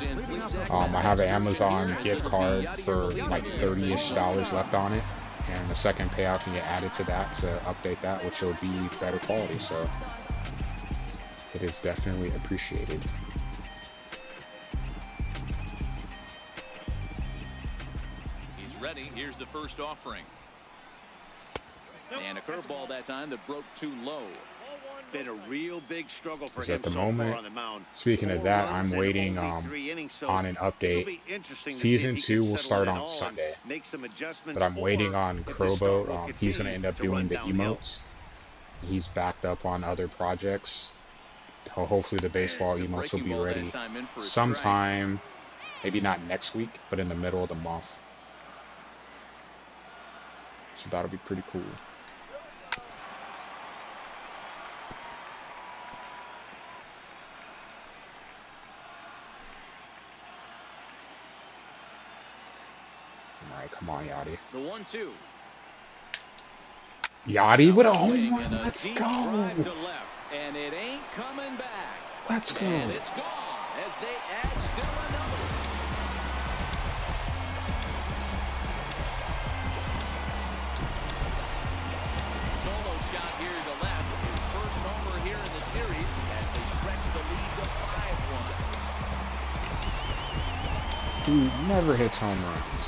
I have an Amazon gift card for like $30-ish left on it, and the second payout can get added to that to update that, which will be better quality. So it is definitely appreciated. He's ready. Here's the first offering. And a curveball that time that broke too low. Been a real big struggle for 'Cause him at the so moment, far on the mound. speaking of 4 that, runs I'm and waiting only 3 innings, so on an it'll update. be interesting to Season see if he 2 can will settle start it on all and Sunday, make some adjustments, but I'm waiting or on if the start Crowboat. will He's going to continue end up to doing run the downhill. emotes. He's backed up on other projects. Hopefully the baseball The emotes will breaking be ball that ready time in for a strike. sometime, maybe not next week, but in the middle of the month. So that'll be pretty cool. Alright, come on, Yachty. The 1-2. Yachty with a home Swing run. and a Let's deep go. drive to left, and it ain't coming back. Let's go. And it's gone as they add still another. Solo shot here to left. His first homer here in the series as they stretch the lead to 5-1. Dude never hits home runs.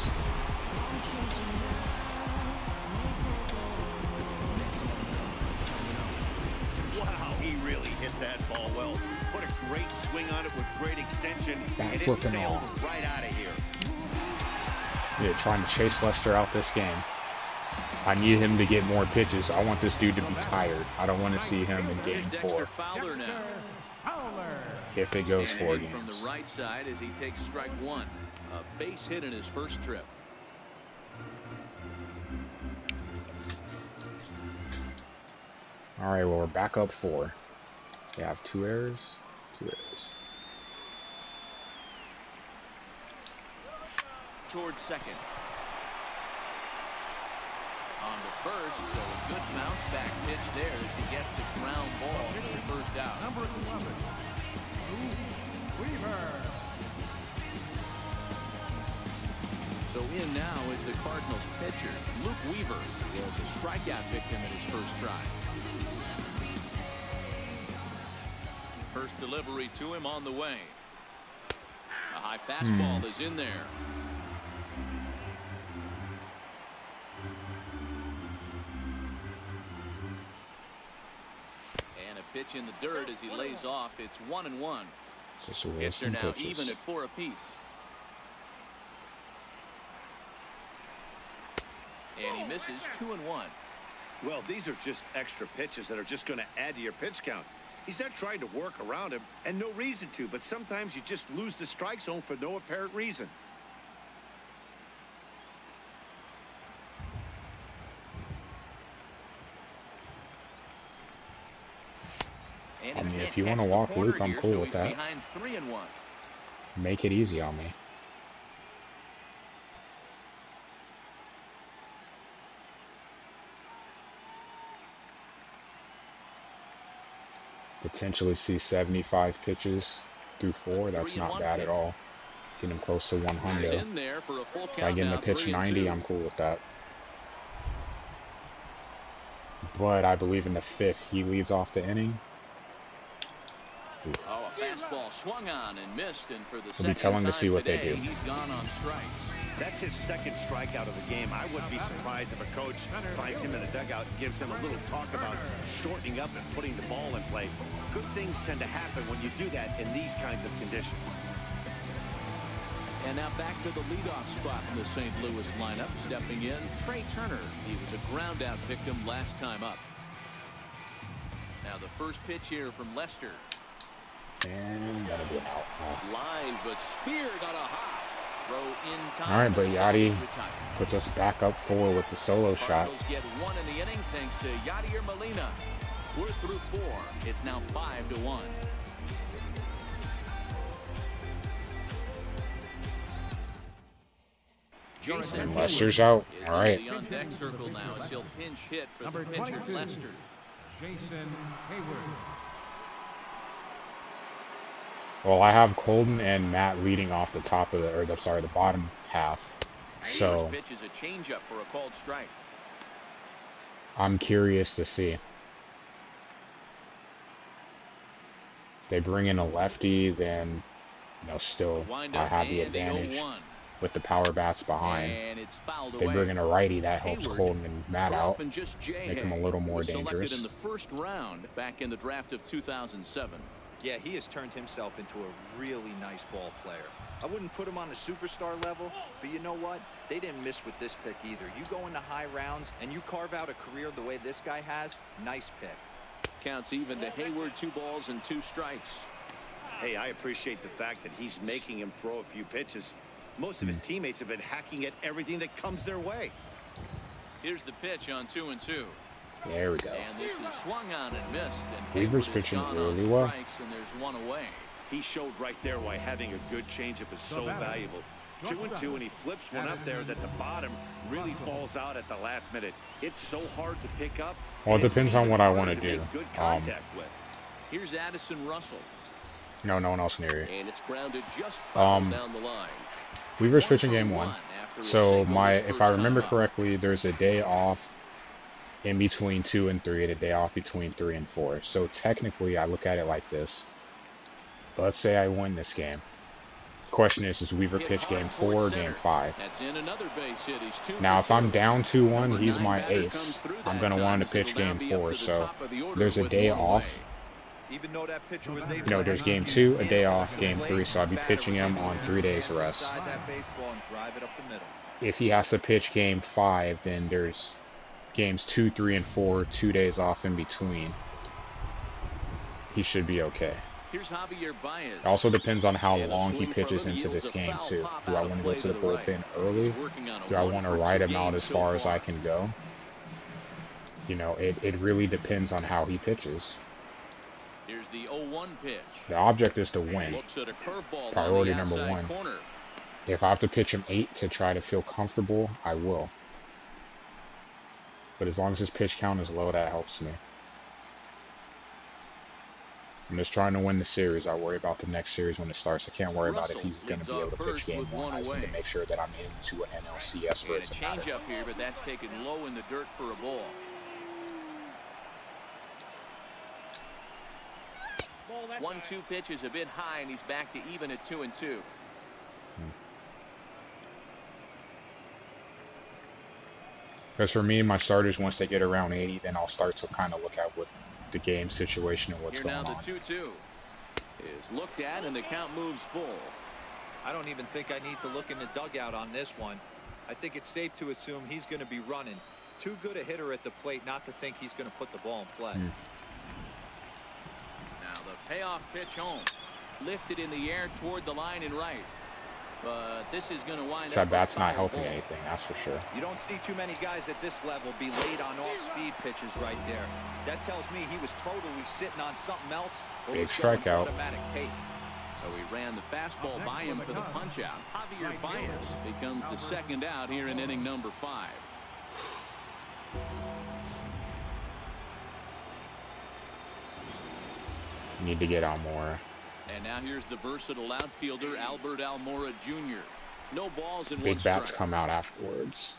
Wow, he really hit that ball well. Put a great swing on it with great extension. Back and it flipping sailed all. right out of here. Yeah, trying to chase Lester out this game. I need him to get more pitches. I want this dude to be tired. I don't want to see him in game Dexter 4 Fowler now. Fowler. if it goes Standing 4 in from the games. right side as he takes strike one. A base hit in his first trip. Alright, well, we're back up 4. We have 2 errors. 2 errors. Towards second. On the first, so a good bounce back pitch there as he gets the ground ball for the first out. Number 11, Weaver. So in now is the Cardinals pitcher. Luke Weaver was a strikeout victim in his first try. First delivery to him on the way. A high fastball is in there. And a pitch in the dirt as he lays off. It's 1-1. Hits are now even at 4 apiece. And he misses 2-1. Well, these are just extra pitches that are just going to add to your pitch count. He's not trying to work around him, and no reason to, but sometimes you just lose the strike zone for no apparent reason. I mean, if you want to walk Luke, I'm cool with that. Behind 3-1. Make it easy on me. Potentially see 75 pitches through 4. That's not bad at all. Getting him close to 100. If I get him to pitch 90, I'm cool with that. But I believe in the 5th, he leads off the inning. Oof. Oh, a fastball swung on and missed, and for the I'll be telling to see what today, they do. He's gone on strikes. That's his second strikeout of the game. I wouldn't be surprised if a coach finds him in the dugout and gives him a little talk about shortening up and putting the ball in play. Good things tend to happen when you do that in these kinds of conditions. And now back to the leadoff spot in the St. Louis lineup. Stepping in, Trey Turner. He was a ground-out victim last time up. Now the first pitch here from Lester. And that'll be an out. Line, but speared on a hop. Throw in time. All right, but Yadi puts us back up 4 with the solo shot. Cardinals get 1 in the inning thanks to Yadier Molina. We're through 4. It's now 5-1. And Lester's out. All right. The on deck circle now as he'll pinch hit for Number the pitcher 22, Lester. Jason Hayward. Well, I have Colton and Matt leading off the top of the bottom half. So Pitch is a changeup for a called strike. I'm curious to see. If they bring in a lefty, then still I have the advantage with the power bats behind. If they bring in a righty, that helps Colton and Matt out, make them a little more dangerous. In the first round back in the draft of 2007. Yeah, he has turned himself into a really nice ball player. I wouldn't put him on the superstar level, but you know what? They didn't miss with this pick either. You go into high rounds and you carve out a career the way this guy has, nice pick. Counts even to Hayward, 2 balls and 2 strikes. Hey, I appreciate the fact that he's making him throw a few pitches. Most of his teammates have been hacking at everything that comes their way. Here's the pitch on 2-2. There we go. And this is swung on and missed. And Weaver's pitching really well. And there's 1 away. He showed right there why having a good changeup is so valuable. 2-2, and he flips one up there that the bottom really falls out at the last minute. It's so hard to pick up. Well, it depends on what I want to do. Good contact with. Here's Addison Russell. No one else near you. And it's grounded just down the line. Weaver's pitching game 1. So if I remember correctly, there's a day off in between 2 and 3, and a day off between 3 and 4. So technically, I look at it like this. Let's say I win this game. The question is Weaver pitch game 4 or game 5? Now, if I'm down 2-1, he's my ace. I'm going to want him to pitch game 4. So there's a day off. Even though that pitcher was able There's game 2, a day off, game 3. So I'll be pitching him on 3 days rest. If he has to pitch game 5, then there's games 2, 3, and 4, 2 days off in between. He should be okay. It also depends on how long he pitches into this game too. Do I want to go to the bullpen early? Do I want to ride him out as far as I can go? It really depends on how he pitches. Here's the 0-1 pitch. The object is to win. Priority number 1. If I have to pitch him 8 to try to feel comfortable, I will. But as long as his pitch count is low, that helps me. I'm just trying to win the series. I'll worry about the next series when it starts. I can't worry about if he's going to be able to pitch game one. I just need to make sure that I'm into an NLCS for it to matter. Change up here, but that's taken low in the dirt for a ball. 1-2 pitch is a bit high, and he's back to even at 2-2. Because for me, my starters, once they get around 80, then I'll start to kind of look at what the game situation and what's going on. Now the 2-2 is looked at, and the count moves full. I don't even think I need to look in the dugout on this one. I think it's safe to assume he's going to be running. Too good a hitter at the plate not to think he's going to put the ball in play. Now the payoff pitch home. Lifted in the air toward the line and right. But this is going to wind up. That bat's not helping anything, that's for sure. You don't see too many guys at this level be late on off-speed pitches right there. That tells me he was totally sitting on something else. Big strikeout. Automatic tape. So he ran the fastball by him for the punch-out. Javier Baez becomes the second out here in inning number 5. Need to get Almora. And now here's the versatile outfielder, Albert Almora Jr. No balls in Big bats come out afterwards.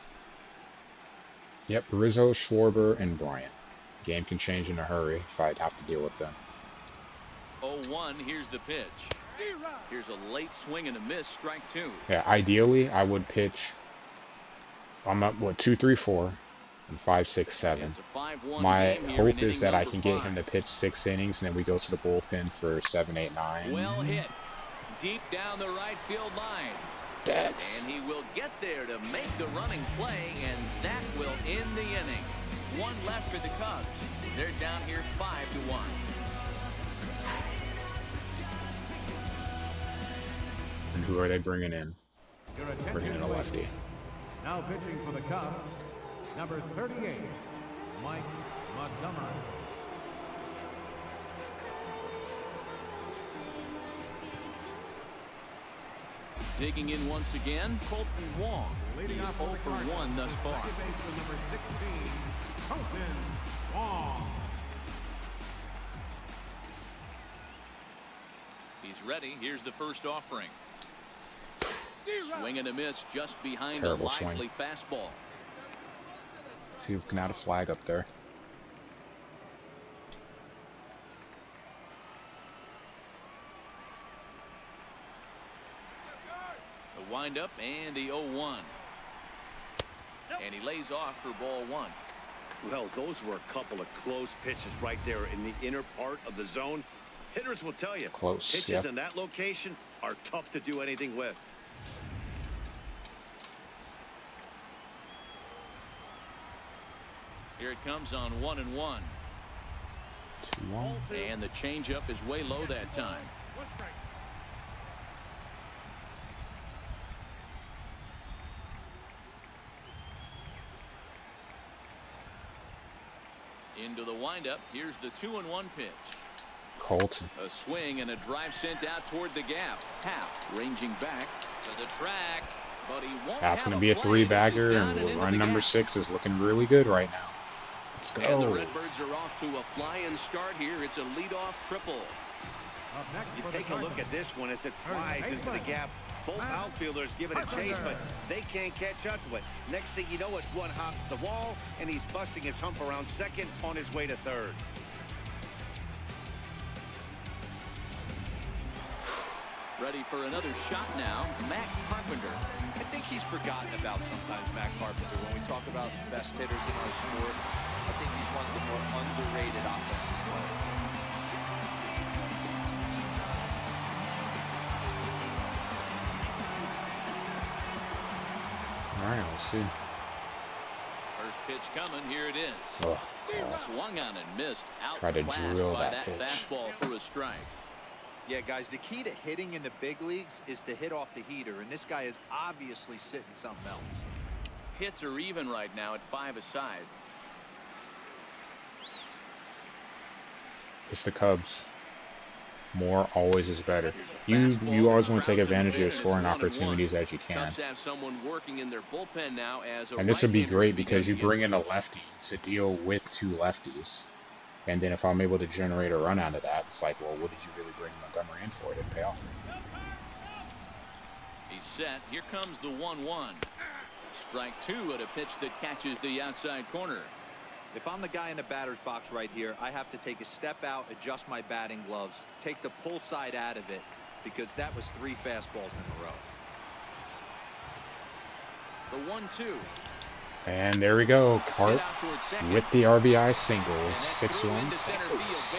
Yep, Rizzo, Schwarber, and Bryant. Game can change in a hurry if I'd have to deal with them. 0-1, here's the pitch. Here's a late swing and a miss, strike 2. Yeah, ideally, I would pitch. I'm up, what, 2, 3, 4, and 5, 6, 7. My hope is that I can get him to pitch 6 innings, and then we go to the bullpen for 7, 8, 9. Well hit. Deep down the right field line. That's... And he will get there to make the running play, and that will end the inning. 1 left for the Cubs. They're down here 5-1. And who are they bringing in? Bringing in a lefty. Now pitching for the Cubs, number 38, Mike Montgomery. Digging in once again, Colton Wong. Leading He's off 0 for 1 thus far. Number 16, Colton Wong. He's ready. Here's the first offering. Swing and a miss just behind Terrible a lively swing. fastball. See if we can add a flag up there. The windup and the 0-1. And he lays off for ball 1. Well, those were a couple of close pitches right there in the inner part of the zone. Hitters will tell you, close pitches in that location are tough to do anything with. Here it comes on 1-1. 2-1. And the changeup is way low that time. Into the windup. Here's the 2-1 pitch. Colton. A swing and a drive sent out toward the gap. Happ ranging back to the track, but he won't. That's going to be a 3-bagger, and run number 6 is looking really good right now. Let's go. And the Redbirds are off to a flying start here. It's a leadoff triple. You take a look at this one as it flies into the gap. Both outfielders give it a chase, but they can't catch up to it. Next thing you know, it one hops the wall, and he's busting his hump around second on his way to third. Ready for another shot now, Matt Carpenter. I think he's forgotten about sometimes, Matt Carpenter. When we talk about best hitters in our sport, I think he's one of the more underrated offensive players. All right, we'll see. First pitch coming. Here it is. Oh, Swung on and missed. Try to Outclassed drill by that pitch. fastball for a strike. Yeah, guys, the key to hitting in the big leagues is to hit off the heater, and this guy is obviously sitting something else. Hits are even right now at 5 aside. It's the Cubs. More always is better. You always want to take advantage of your scoring opportunities as you can. And this would be great because you bring in a lefty to deal with two lefties. And then if I'm able to generate a run out of that, it's like, well, what did you really bring Montgomery in for? It didn't pay off. He's set. Here comes the 1-1. Strike two at a pitch that catches the outside corner. If I'm the guy in the batter's box right here, I have to take a step out, adjust my batting gloves, take the pull side out of it, because that was 3 fastballs in a row. The 1-2. And there we go. Hart with the RBI single. 6-1 Singles.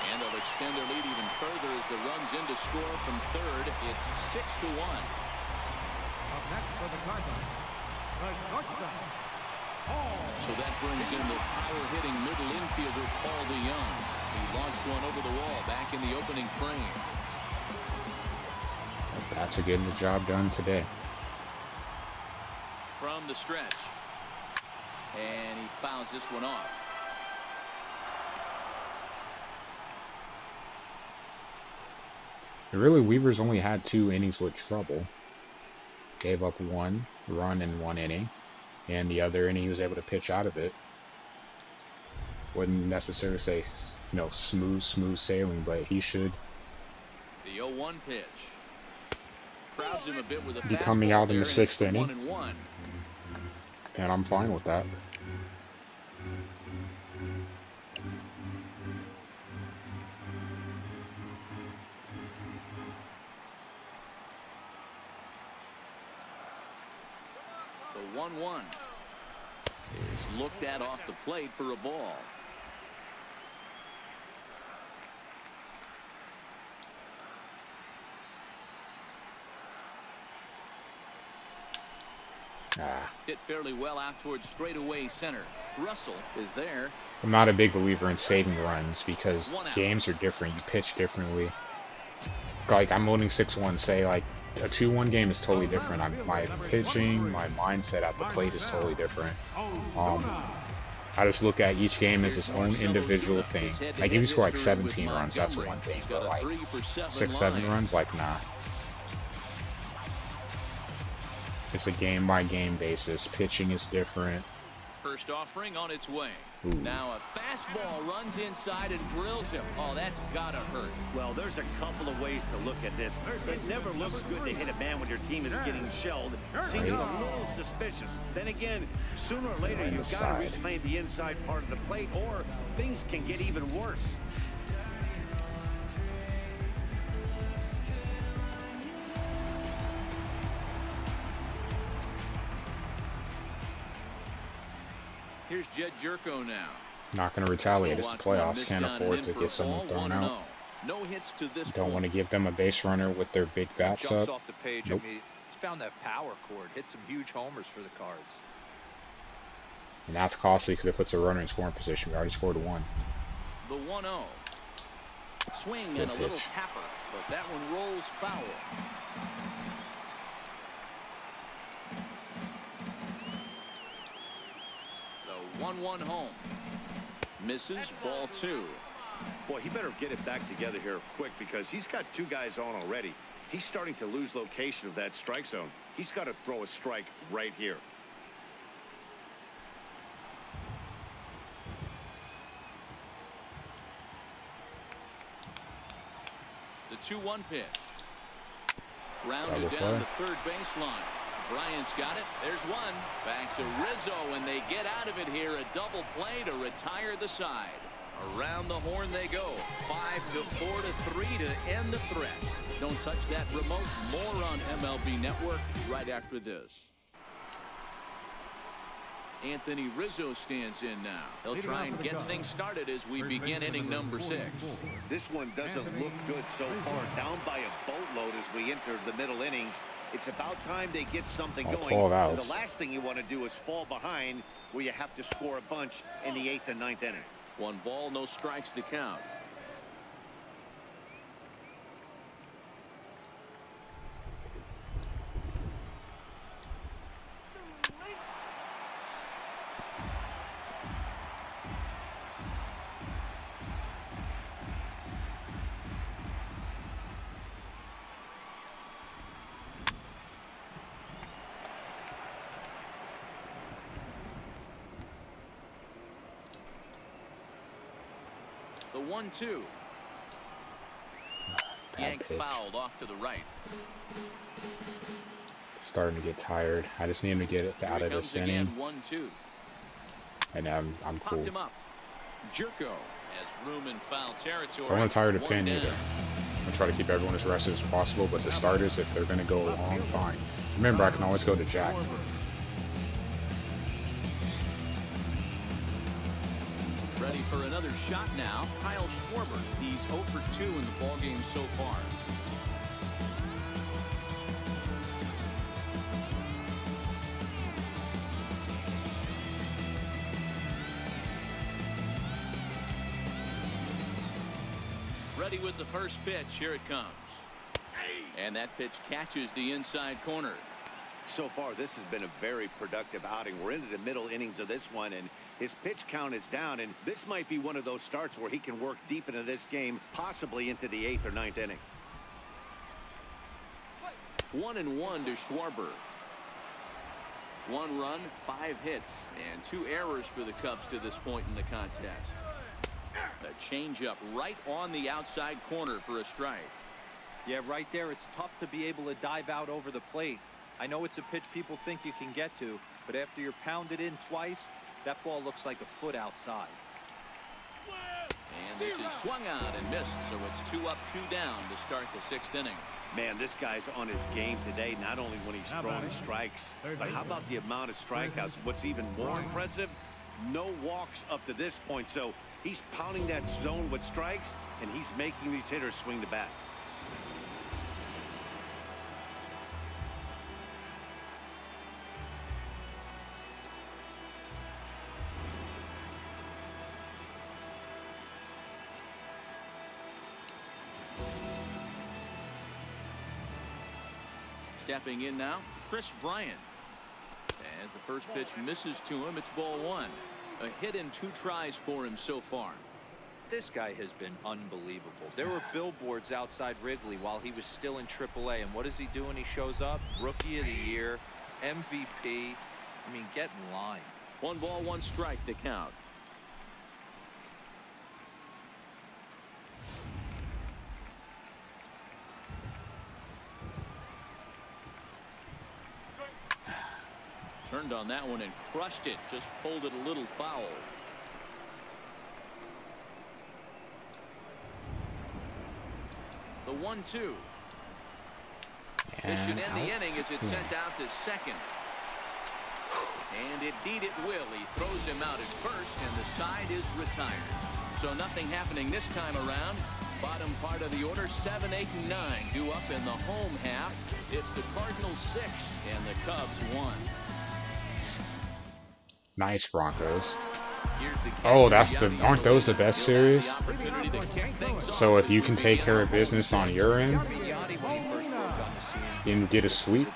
And they'll extend their lead even further as the runs in to score from third. It's 6-1. Up next for the Cardinals, the shortstop, So that brings in the power-hitting middle infielder, Paul DeYoung. He launched one over the wall back in the opening frame. That's getting the job done today. From the stretch. And he fouls this one off. Really, Weaver's only had 2 innings with trouble. Gave up 1 run in 1 inning. And the other inning he was able to pitch out of it. Wouldn't necessarily say, you know, smooth sailing, but he should The 0-1 pitch. Crowds him a bit with a be coming out in the 6th inning. 1-1. And I'm fine with that. The 1-1 is looked at off the plate for a ball. Hit fairly well out towards straightaway center. Russell is there. I'm not a big believer in saving runs because games are different. You pitch differently. Like, I'm loading 6-1. Say, like, a 2-1 game is totally different. My pitching, my mindset at the plate is totally different. I just look at each game as its own individual thing. Like, if you score, like, 17 runs, that's one thing. But, like, 6-7 runs, like, nah. It's a game-by-game basis. Pitching is different. First offering on its way. Ooh. Now a fastball runs inside and drills him. Oh, that's gotta hurt. Well, there's a couple of ways to look at this. It never looks good to hit a man when your team is getting shelled. Seems a little suspicious. Then again, sooner or later you've got to reclaim the inside part of the plate, or things can get even worse. Here's Jed Jerko now. Not going to retaliate. It's the playoffs. Can't afford to get someone thrown out. No hits to this. Don't want to give them a base runner with their big bats up. Off the page. Nope. I mean, he's found that power chord. Hit some huge homers for the Cards. And that's costly because it puts a runner in scoring position. We already scored 1. The 1-0. Swing Good and a little pitch. tapper, but that one rolls foul. The 1-1 home. Misses, ball 2. Boy, he better get it back together here quick because he's got 2 guys on already. He's starting to lose location of that strike zone. He's got to throw a strike right here. The 2-1 pitch. Rounded down the third baseline. Bryant's got it. There's one. Back to Rizzo, and they get out of it here. A double play to retire the side. Around the horn they go. 5-4-3 to end the threat. Don't touch that remote. More on MLB Network right after this. Anthony Rizzo stands in now. He'll try and get things started as we begin inning number 6. This one doesn't look good so far. Down by a boatload as we enter the middle innings. It's about time they get something going. 12 outs. And the last thing you want to do is fall behind where you have to score a bunch in the 8th and 9th inning. 1 ball, no strikes to count. 1-2. Bad pitch. Fouled off to the right. Starting to get tired. I just need him to get it out of this inning. 1-2. And I'm cool. Popped him up. Jerko has room in foul territory. Don't want to tire the pin either. I'm going to try to keep everyone as rested as possible, but the starters, if they're going to go a long time. Remember, I can always go to Jack. Ready for another shot now. Kyle Schwarber. He's 0 for 2 in the ballgame so far. Ready with the first pitch. Here it comes. And that pitch catches the inside corner. So far, this has been a very productive outing. We're into the middle innings of this one, and his pitch count is down, and this might be one of those starts where he can work deep into this game, possibly into the 8th or 9th inning. 1-1 to Schwarber. 1 run, 5 hits, and 2 errors for the Cubs to this point in the contest. A changeup right on the outside corner for a strike. Yeah, right there, it's tough to be able to dive out over the plate. I know it's a pitch people think you can get to, but after you're pounded in twice, that ball looks like a foot outside. And this is swung on and missed, so it's 2 up, 2 down to start the 6th inning. Man, this guy's on his game today, not only when he's throwing strikes, but how about the amount of strikeouts? What's even more impressive, no walks up to this point, so he's pounding that zone with strikes, and he's making these hitters swing the bat. Stepping in now, Chris Bryant. As the first pitch misses to him, it's ball 1. A hit in 2 tries for him so far. This guy has been unbelievable. There were billboards outside Wrigley while he was still in AAA, and what does he do when he shows up? Rookie of the Year, MVP. I mean, get in line. 1 ball, 1 strike to count. Turned on that one and crushed it. Just pulled it a little foul. The 1-2. This should end the inning as it's sent out to second. And indeed it will. He throws him out at first, and the side is retired. So nothing happening this time around. Bottom part of the order, 7, 8, and 9 due up in the home half. It's the Cardinals 6 and the Cubs 1. Nice, Broncos. Oh, aren't those the best series? So if you can take care of business on your end, you can get a sweep.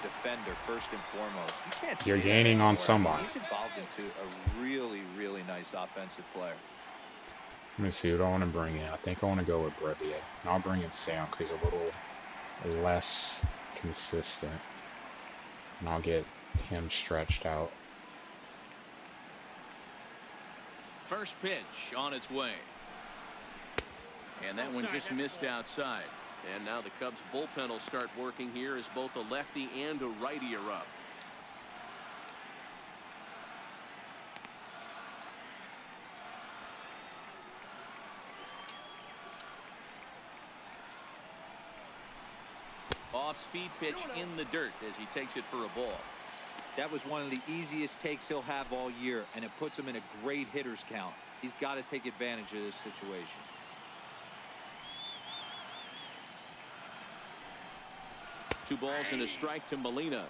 You're gaining on somebody. He's evolved into a really, really nice offensive player. Let me see what I want to bring in. I think I want to go with Brevier. And I'll bring in Sam because he's a little less consistent. And I'll get him stretched out. First pitch on its way. And that one just missed outside. And now the Cubs bullpen will start working here as both a lefty and a righty are up. Off-speed pitch in the dirt as he takes it for a ball. That was one of the easiest takes he'll have all year, and it puts him in a great hitter's count. He's got to take advantage of this situation. Two balls and a strike to Molina.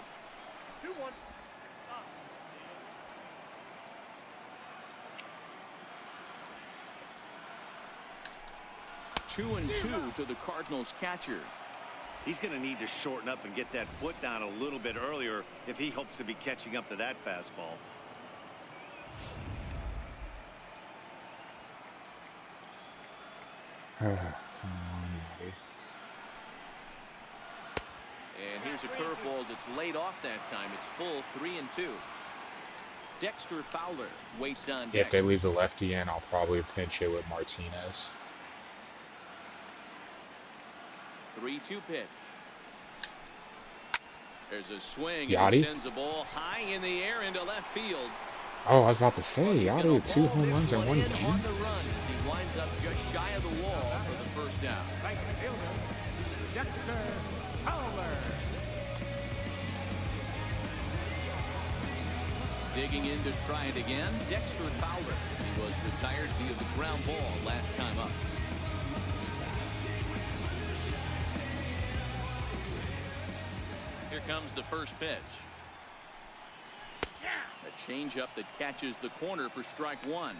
2-2 to the Cardinals catcher. He's going to need to shorten up and get that foot down a little bit earlier if he hopes to be catching up to that fastball. Come on, buddy. And here's a curveball that's laid off that time. It's full 3-2. Dexter Fowler waits on deck. If they leave the lefty in, I'll probably pinch it with Martinez. 3-2 pitch. There's a swing and Yachty? he sends the ball high in the air into left field. Oh, I was about to say, Yachty with 2 home runs in one On game. the run. He winds up just shy of the wall for the first down. Right fielder, Dexter Fowler. Digging in to try it again, Dexter Fowler. He was retired via the ground ball last time up. Here comes the first pitch. A changeup that catches the corner for strike one.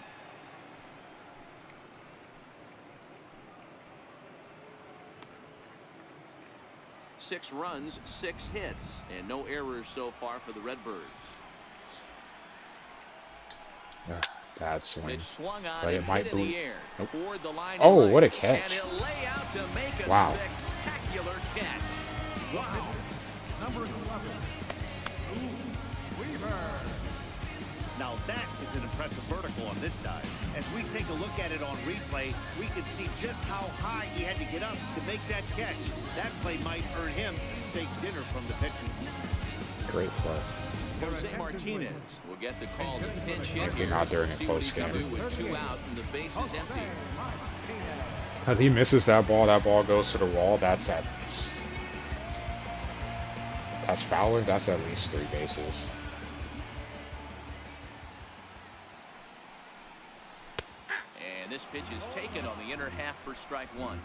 Six runs, 6 hits, and no errors so far for the Redbirds. Bad swing. It swung on But it and might hit in boot. the air. Nope. Toward the line Oh, in what a right. catch. And he'll lay out to make a Wow. spectacular catch. Wow. Number 11, Weaver. Now that is an impressive vertical on this dive. As we take a look at it on replay, we can see just how high he had to get up to make that catch. That play might earn him a steak dinner from the pitcher. Great play. Jose Martinez will get the call to pinch hit. Came out during a See close what he can game. do with 2 out and the base is empty. As he misses that ball goes to the wall. That's at least. That's Fowler. That's at least 3 bases. And this pitch is taken on the inner half for strike one.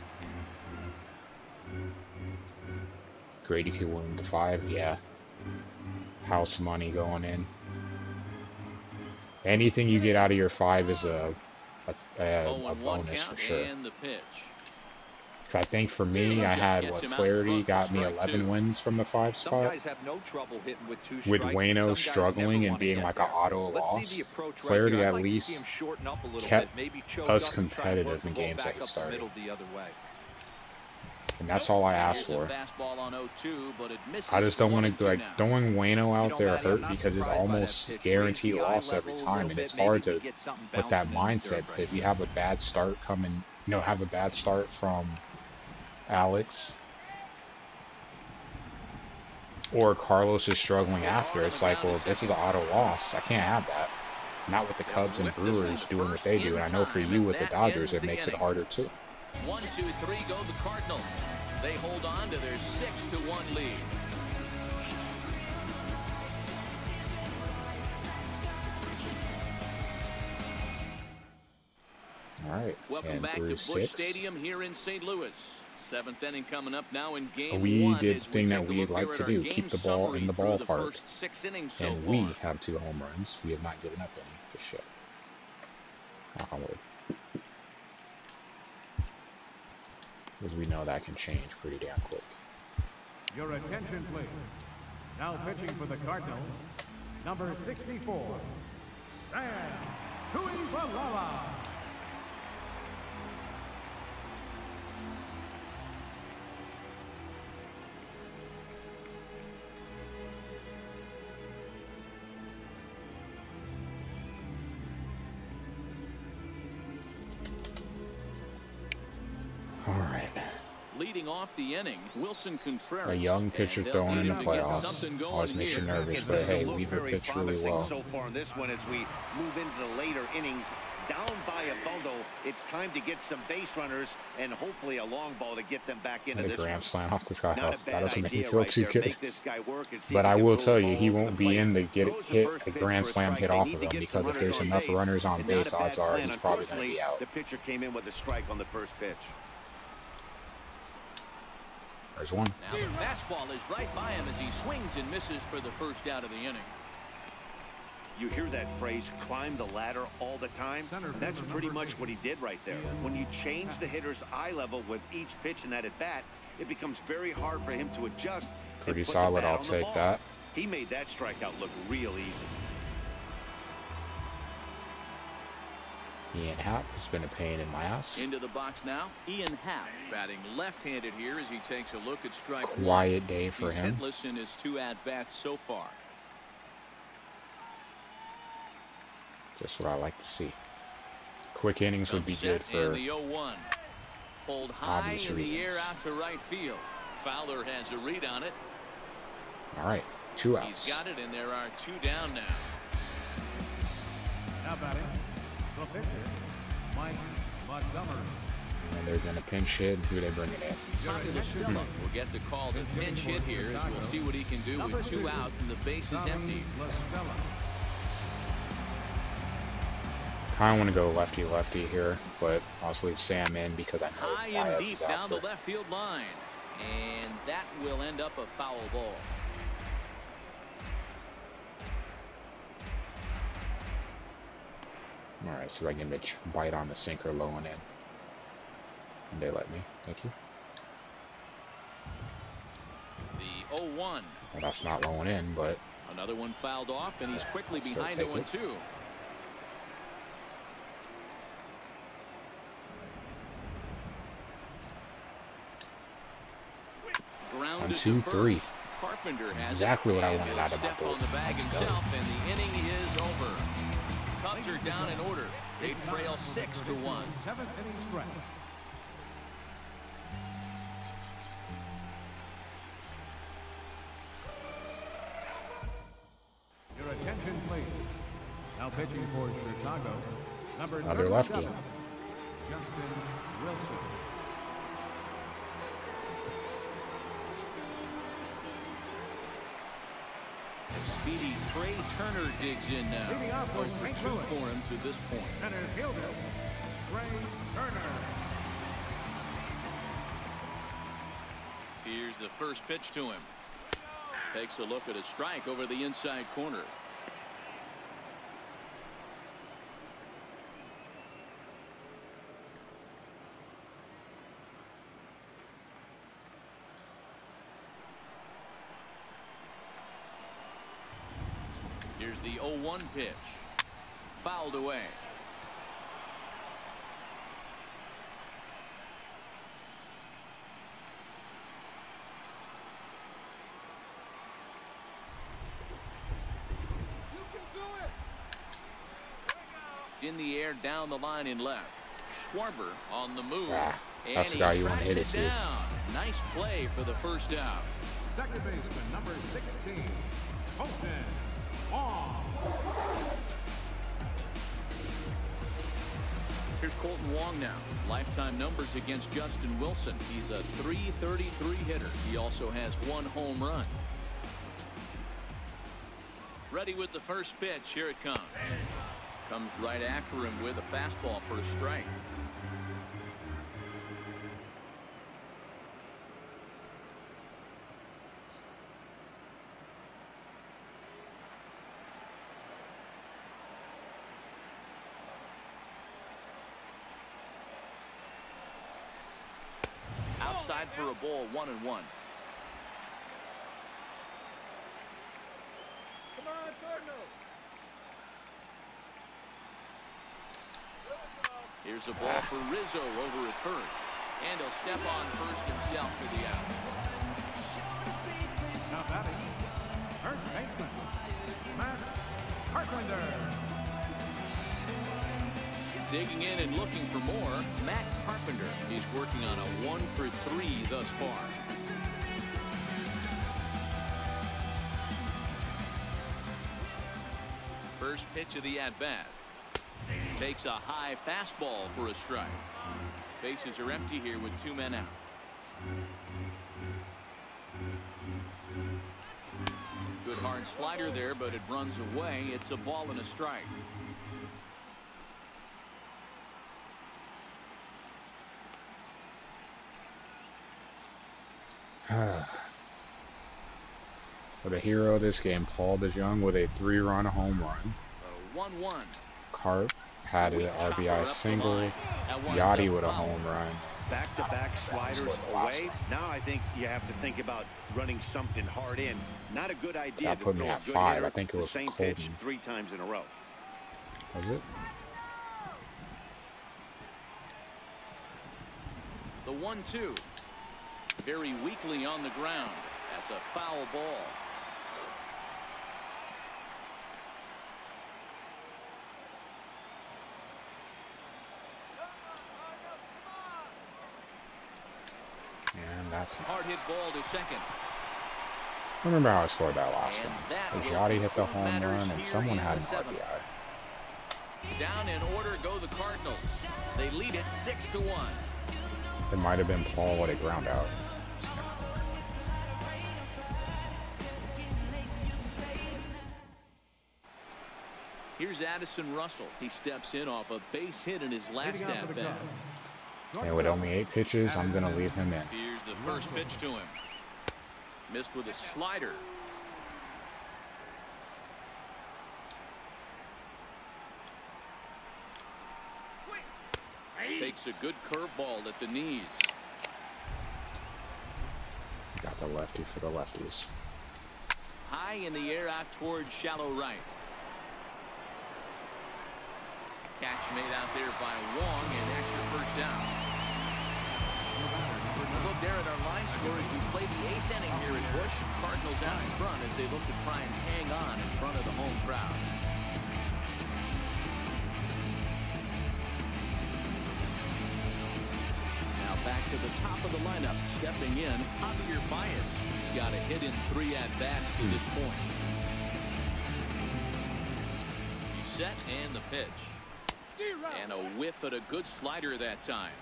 Grady could win the 5. Yeah. House money going in. Anything you get out of your 5 is a bonus for sure. And the pitch. I think for me, I had what Flaherty got me 11 wins from the 5 Some spot. guys have no trouble hitting with 2 With strikes. Waino Some guys struggling never and wanna being get like there. an auto Let's loss, see the approach right Flaherty here. I'd at like to least see him shorten up a little kept bit, maybe choke us up and try and competitive work the in ball games back that he up the started. middle the other way. And that's all I asked Here's a for. fastball on 0-2, but it misses. I just don't want to 1-2 like now. throwing Waino out there Matty, I'm hurt not because it's surprised by that almost pitch. guaranteed Raise the eye loss every level a time, little and bit, it's maybe hard we to get something with that bouncing in the mindset. dirt But right if you have a bad start coming, have a bad start from Alex, or Carlos is struggling after, it's like, well, this is an auto loss. I can't have that. Not with the Cubs and Brewers doing what they do. And I know for you with the Dodgers, it makes it harder too. 1, 2, 3 go the Cardinals. They hold on to their 6-1 lead. All right. Welcome and back through to Busch 6. Stadium here in St. Louis. 7th inning coming up now in game We 1. did as the thing take that a we look like here to at our do, game keep the ball summary in the through ballpark. first 6 innings so And far. we have 2 home runs. We have not given up any just yet. Knock on wood. Because we know that can change pretty damn quick. Your attention, please. Now pitching for the Cardinals, number 64, Sam Tuivalala. All right. Leading off the inning, Wilson Contreras. A young pitcher And they'll throwing in need the him to get playoffs something going always makes you here. nervous, It but doesn't hey, look Weaver very pitched really promising well. so far in this one as we move into the later innings. Down by a bundle, it's time to get some base runners and hopefully a long ball to get them back into And a this grand one. slam off this guy. Not a That bad doesn't make me idea feel right too there. good. Make this guy work and see But if I he can will throw tell the you, he ball to won't the be plate. in to get Throws the hit first a pitch grand for a slam strike. hit They off need of to him, get some because if there's runners on enough base, runners on and not base, a bad odds are plan. he's probably going to be Unfortunately, out. the pitcher came in with a strike on the first pitch. There's one. Now the fastball is right by him as he swings and misses for the first out of the inning. You hear that phrase, climb the ladder all the time? That's pretty much what he did right there. When you change the hitter's eye level with each pitch in that at-bat, it becomes very hard for him to adjust. and Pretty put the solid, bat I'll on the take ball. that. He made that strikeout look real easy. Ian Happ has been a pain in my ass. Into the box now, Ian Happ batting left-handed here as he takes a look at strike Quiet one. day for He's him. hitless in his 2 at-bats so far. Just what I like to see. Quick innings would be Upset good for in the 0-1. Pulled high obvious in the reasons. air out to right field. Fowler has a read on it. All right, 2 outs. He's got it, and there are 2 down now. Now batting, the pitcher, Mike Montgomery. And they're going to pinch hit, and who they bring it in? Tommy LaStella will get the call to pinch hit here, as we'll see what he can do with 2 out and the base is empty. I want to go lefty-lefty here, but I'll leave Sam in because I know High and Baez deep is out down the there. left field line. And that will end up a foul ball. All right, so I can bite on the sinker low and in. And they let me. Thank you. The 0-1. Well, that's not low and in, but Another one fouled off, and he's quickly I'll still behind take 0-2. Grounded 1, 2, to 3. first. Carpenter has Exactly it, what I and wanted he'll out of my step on board. the bag Let's go. himself, and the inning is over. Cubs are down in order. They trail 6-1. 7th inning stretch. Your attention, please. Now pitching for Chicago, number Another 37, lefty. Justin Wilson. Speedy Trey Turner digs in now. Leading off for 0 St. for 2 Louis. for him to this point. Center fielder, Trey Turner. Here's the first pitch to him. Takes a look at a strike over the inside corner. Here's the 0-1 pitch. Fouled away. In the air, down the line in left. Schwarber on the move. Ah, and that's he the guy you want to tracks hit it to. down. Nice play for the first out. Second baseman, number 16, Colton Wong. Here's Colton Wong now. Lifetime numbers against Justin Wilson. He's a .333 hitter. He also has 1 home run. Ready with the first pitch. Here it comes. Comes right after him with a fastball for a strike. Outside for a ball, 1-1. Here's a ball for Rizzo over at first. And he'll step on first himself for the out. Now batting, third baseman, Matt Carpenter. Digging in and looking for more, Matt Carpenter. He's working on a 1 for 3 thus far. First pitch of the at-bat. Takes a high fastball for a strike. Bases are empty here with 2 men out. Good hard slider there, but it runs away. It's a ball and a strike. For the hero of this game, Paul DeJong with a 3-run home run. 1-1. Carp had an RBI single. Yachty with a home run. Back-to-back sliders away. Now I think you have to think about running something hard in. Not a good idea That to put me throw a at good 5. hitter I think it the was same Colton. pitch 3 times in a row. Was it? The 1-2. Very weakly on the ground. That's a foul ball. That's hard hit ball to second. I remember how I scored that last one. Yachty hit the home run, and someone had an RBI. Down in order go the Cardinals. They lead it 6-1. It might have been Paul at a ground out. Here's Addison Russell. He steps in off a base hit in his last at-bat. And with only 8 pitches, I'm going to leave him in. Here's the first pitch to him. Missed with a slider. Takes a good curveball at the knees. Got the lefty for the lefties. High in the air out towards shallow right. Catch made out there by Wong, and that's your first down. Look there at our line score as we play the 8th inning here at Busch. Cardinals out in front as they look to try and hang on in front of the home crowd. Now back to the top of the lineup, stepping in, Javier Baez. He's got a hit in 3 at-bats to this point. He's set and the pitch. And a whiff at a good slider that time.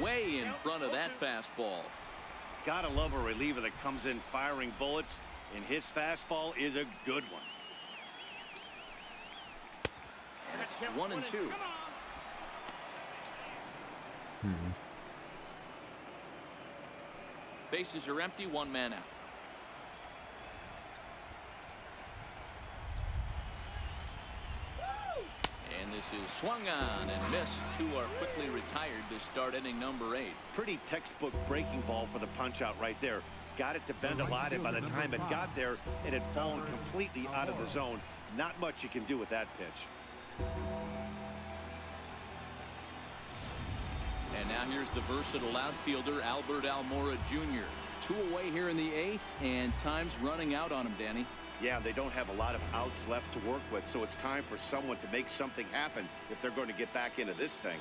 Way in front of that fastball. Gotta love a reliever that comes in firing bullets, and his fastball is a good one. And it's 1-2. Bases are empty, 1 man out. And this is swung on and missed. 2 are quickly retired to start inning number 8. Pretty textbook breaking ball for the punch out right there. Got it to bend a lot, and by the time it got there, it had fallen completely out of the zone. Not much you can do with that pitch. And now here's the versatile outfielder, Albert Almora Jr. 2 away here in the 8th, and time's running out on him, Danny. Yeah, they don't have a lot of outs left to work with, so it's time for someone to make something happen if they're going to get back into this thing.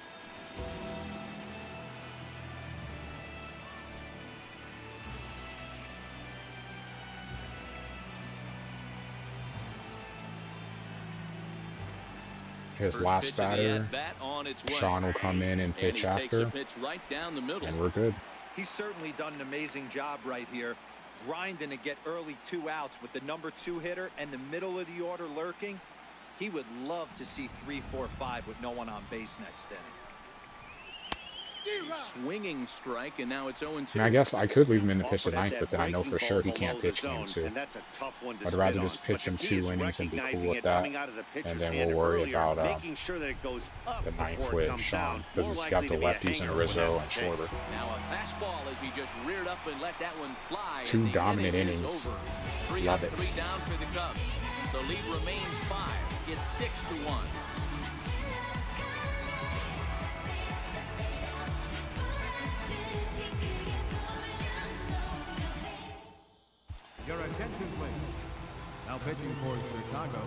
His last batter, Sean will come in and pitch after, and we're good. He's certainly done an amazing job right here, grinding to get early 2 outs with the number 2 hitter and the middle of the order lurking. He would love to see 3, 4, 5 with no one on base next inning. Swinging strike, and now it's 0-2. I guess I could leave him in the pitch tonight, but then I know for sure he can't pitch game 2. I'd rather just pitch him 2 innings and be cool with that, and then we'll worry about the 9th with Sean, because he's got the lefties and Rizzo and Schwarber. Now a fastball as he just reared up and let that one fly. 2 dominant innings. Love it. 3 down for the Cubs. The lead remains 5. It's 6-1. Your attention, please. Now pitching for Chicago,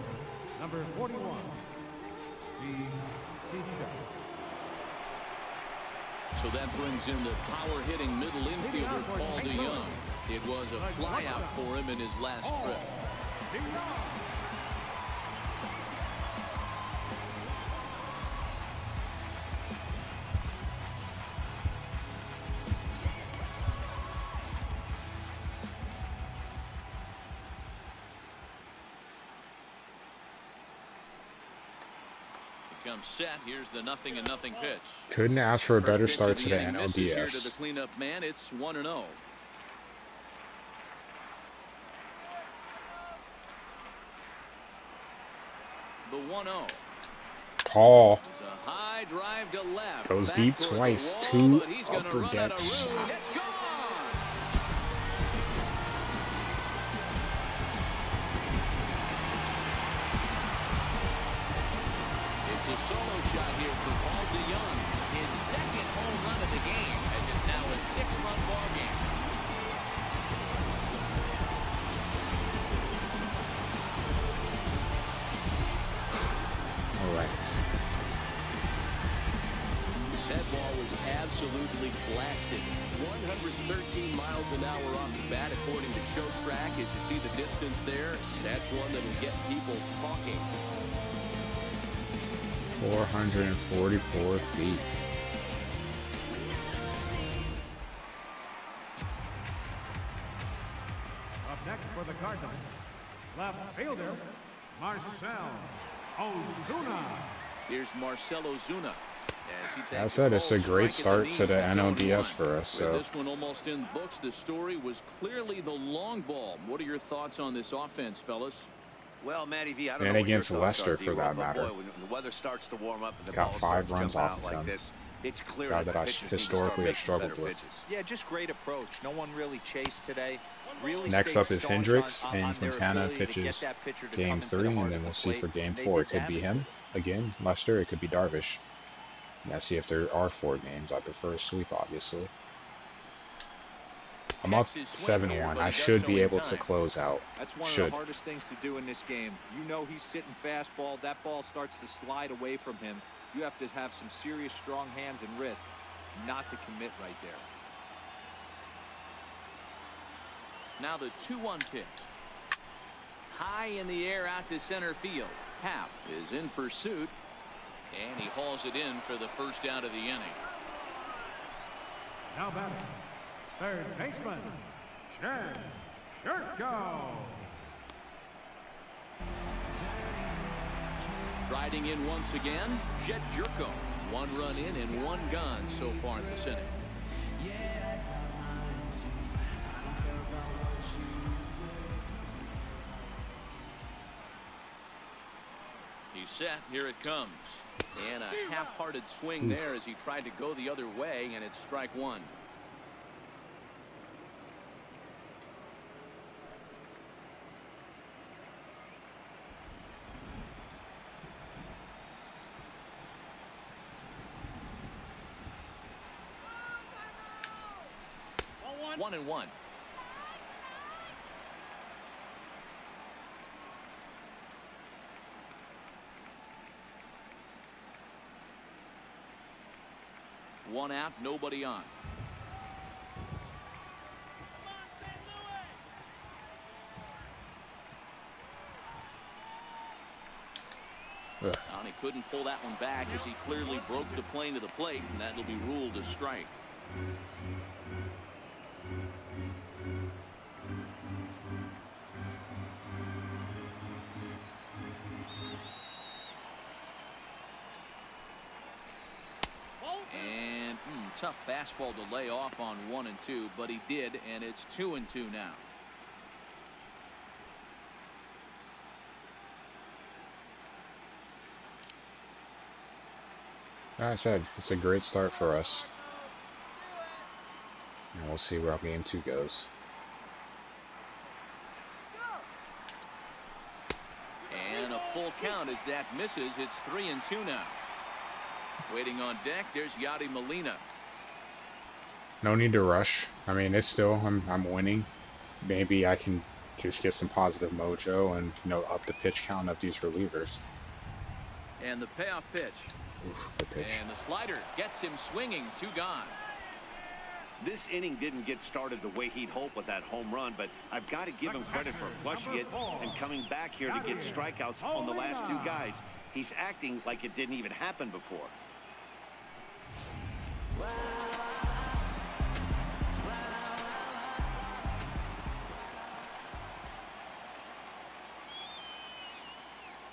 number 41, the Chiefs. So that brings in the power-hitting middle infielder, Paul DeYoung. It was a flyout for him in his last trip. Comes set. Here's the 0-0 pitch. Couldn't ask for a better start to the NLDS. Here to the NLDS. cleanup man, it's 1-0. The 1-0. Paul It's a high drive to left. goes Back deep toward the twice. wall, 2 but he's gonna upper run deck out of room. shots. It's gone. It's a solo shot here for Paul DeYoung. His 2nd home run of the game, and it's now a 6-run ball game. ball was absolutely blasted. 113 miles an hour off the bat, according to Show Track. As you see the distance there, that's one that will get people talking. 444 feet. Up next for the Cardinals, left fielder, Marcell Ozuna. Here's Marcell Ozuna. I said it's a great start to the NLDS for us. So this one almost in books. The story was clearly the long ball. What are your thoughts on this offense, fellas? Well, Matty V, I don't and know against Leicester, for that matter. Boy, when the weather starts to warm up and the got ball 5 starts runs to jump off out of him. like this, it's clear guy that that I pitchers historically have struggled with. pitches. Yeah, just great approach. No one really chased today. Really Next up is staunch Hendricks, on and their Fontana ability to get pitches that pitcher to game come into 3, the and heart then of we'll the see plate, for game and they 4. It did could be damage. him again, Lester. It could be Darvish. Let's see if there are 4 games. I prefer a sweep, obviously. I'm up 7-1. I should be able to close out. That's one of the hardest things to do in this game. You know he's sitting fastball. That ball starts to slide away from him. You have to have some serious strong hands and wrists not to commit right there. Now the 2-1 pitch. High in the air out to center field. Happ is in pursuit, and he hauls it in for the first out of the inning. Now batting, third baseman, Jed Jerko. Riding in once again, Jed Jerko. 1 run in and 1 gone so far in this inning. He's set. Here it comes. And a half-hearted swing there as he tried to go the other way, and it's strike 1. One and one. One out, nobody on. And he couldn't pull that one back as he clearly broke the plane to the plate, and that'll be ruled a strike. And tough fastball to lay off on 1 and 2, but he did, and it's 2 and 2 now. Like I said, it's a great start for us. And we'll see where game 2 goes. And a full count as that misses. It's 3 and 2 now. Waiting on deck, there's Yadi Molina. No need to rush. I mean, it's still, I'm winning. Maybe I can just get some positive mojo and, you know, up the pitch count of these relievers. And the payoff pitch. Oof, the pitch. And the slider gets him swinging. 2 gone. This inning didn't get started the way he'd hoped with that home run, but I've got to give him credit for flushing it and coming back here to get strikeouts on the last 2 guys. He's acting like it didn't even happen before.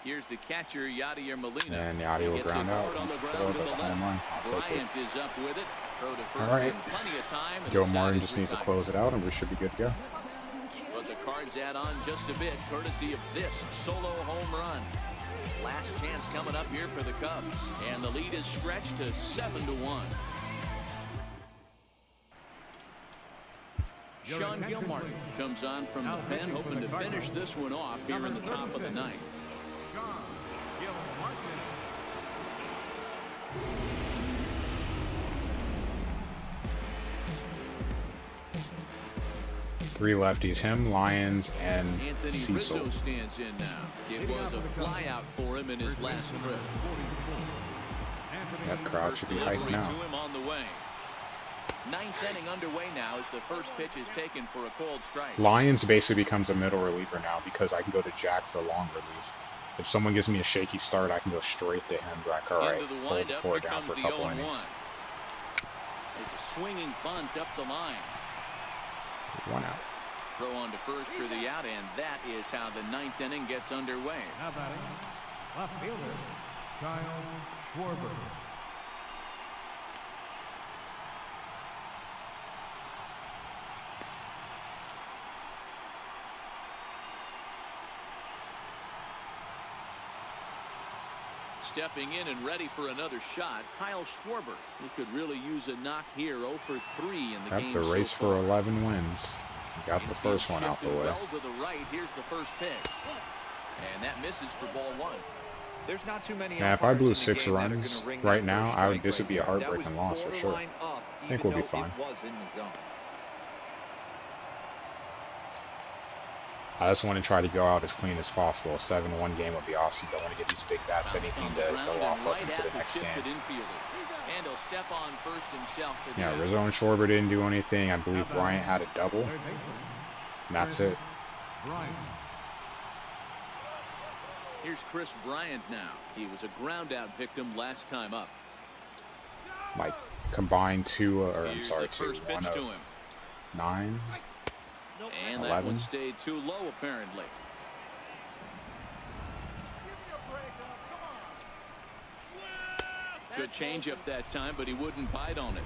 Here's the catcher, Yadier Molina. And Yadi will ground out. On the Throw ground it to the at the left. home run. I'll take it. Bryant is up with it. Throw to first. All right. Plenty of time. Joe Martin just needs to close it out, and we should be good to go. But the Cards add on just a bit, courtesy of this solo home run. Last chance coming up here for the Cubs, and the lead is stretched to 7-1. Sean Gilmartin comes on from the pen, hoping to finish this one off here in the top of the 9th. Sean Gilmartin. 3 lefties, him, Lyons, and Anthony Cecil. Rizzo stands in now. It was a flyout for him in his last trip. That crowd should be hyped now. To him on the way. Ninth inning underway now as the first pitch is taken for a cold strike. Lyons basically becomes a middle reliever now because I can go to Jack for long relief. If someone gives me a shaky start, I can go straight to him. Like, all right, hold the fort down for a couple innings. It's a swinging bunt up the line. 1 out. Throw on to first for the out, and that is how the ninth inning gets underway. Now batting, left fielder, Kyle Schwarber. Stepping in and ready for another shot, Kyle Schwarber. He could really use a knock here. 0 for 3 in the game. That's a race for 11 wins. Got the first one out the way. Well to the right. Here's the first pitch, and that misses for ball 1. There's not too many. Yeah, if I blew 6 runs right now, this would be a heartbreaking loss for sure. I think we'll be fine. I just want to try to go out as clean as possible. A 7-1 game would be awesome. Don't want to get these big bats anything to go off up into the next game. And he'll step on first himself. Yeah, Rizzo and Schwarber didn't do anything. I believe Bryant had a double. And that's it. Here's Chris Bryant now. He was a ground out victim last time up. Like combined two of 9. And 11. That one stayed too low, apparently. Good changeup that time, but he wouldn't bite on it.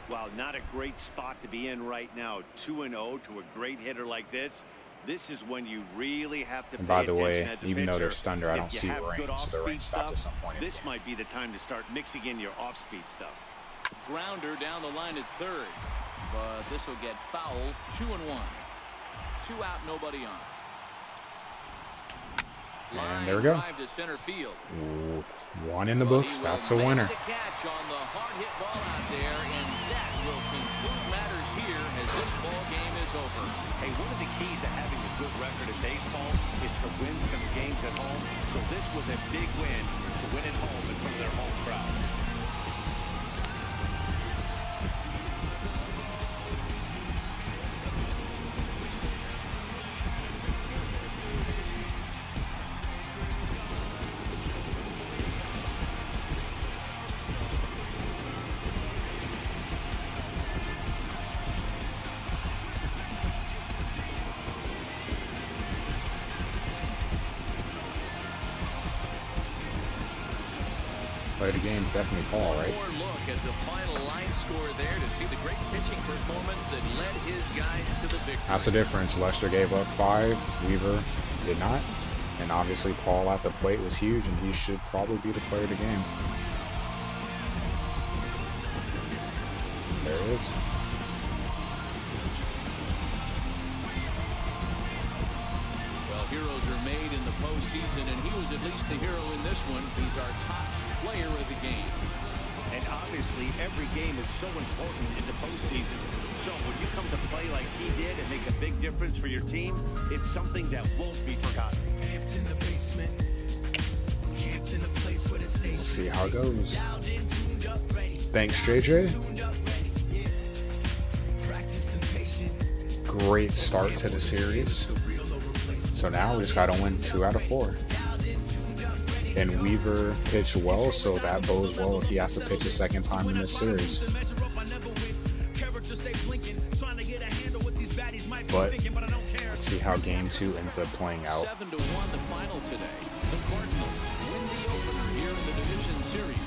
Well, not a great spot to be in right now. 2-0 to a great hitter like this. This is when you really have to. And by the way, even though there's thunder, I don't see rain, so the rain stopped at some point. This might be the time to start mixing in your off-speed stuff. Grounder down the line at third, but this will get fouled. 2-1. 2 out, nobody on. And there we go. To center field. Ooh, 1 in the books. That's the winner. Catch on the hard hit ball out there, and that will conclude matters here as this ball game is over. Hey, one of the keys to having a good record in baseball is to win some games at home. So this was a big win to win at home in front of their home crowd. Play the game's definitely Paul, right? Look at the final line score there to see the great pitching performance that led his guys to the victory. That's the difference. Lester gave up 5, Weaver did not, and obviously Paul at the plate was huge, and he should probably be the player of the game. There it is. Well, heroes are made in the postseason, and he was at least the hero in this one. He's our top player of the game. And obviously, every game is so important in the postseason. So when you come to play like he did and make a big difference for your team, it's something that won't be forgotten. We'll see how it goes. Thanks, JJ. Great start to the series. So now we just got to win 2 out of 4. And Weaver pitched well, so that bodes well if he has to pitch a second time in this series. But let's see how game 2 ends up playing out. 7-1 the final today. The Cardinals win the opener here in the division series.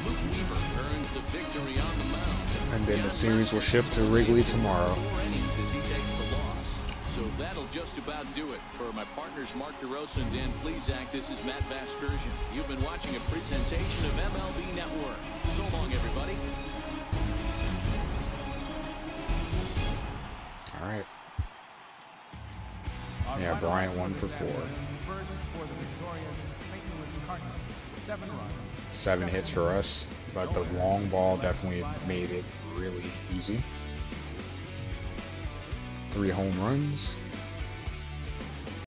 Luke Weaver earns the victory on the mound. And then the series will shift to Wrigley tomorrow. So that'll just about do it. For my partners Mark DeRosa and Dan Plesac, this is Matt Vasgersian. You've been watching a presentation of MLB Network. So long, everybody. All right. Yeah, Bryant 1 for 4. 7 hits for us, but the long ball definitely made it really easy. 3 home runs.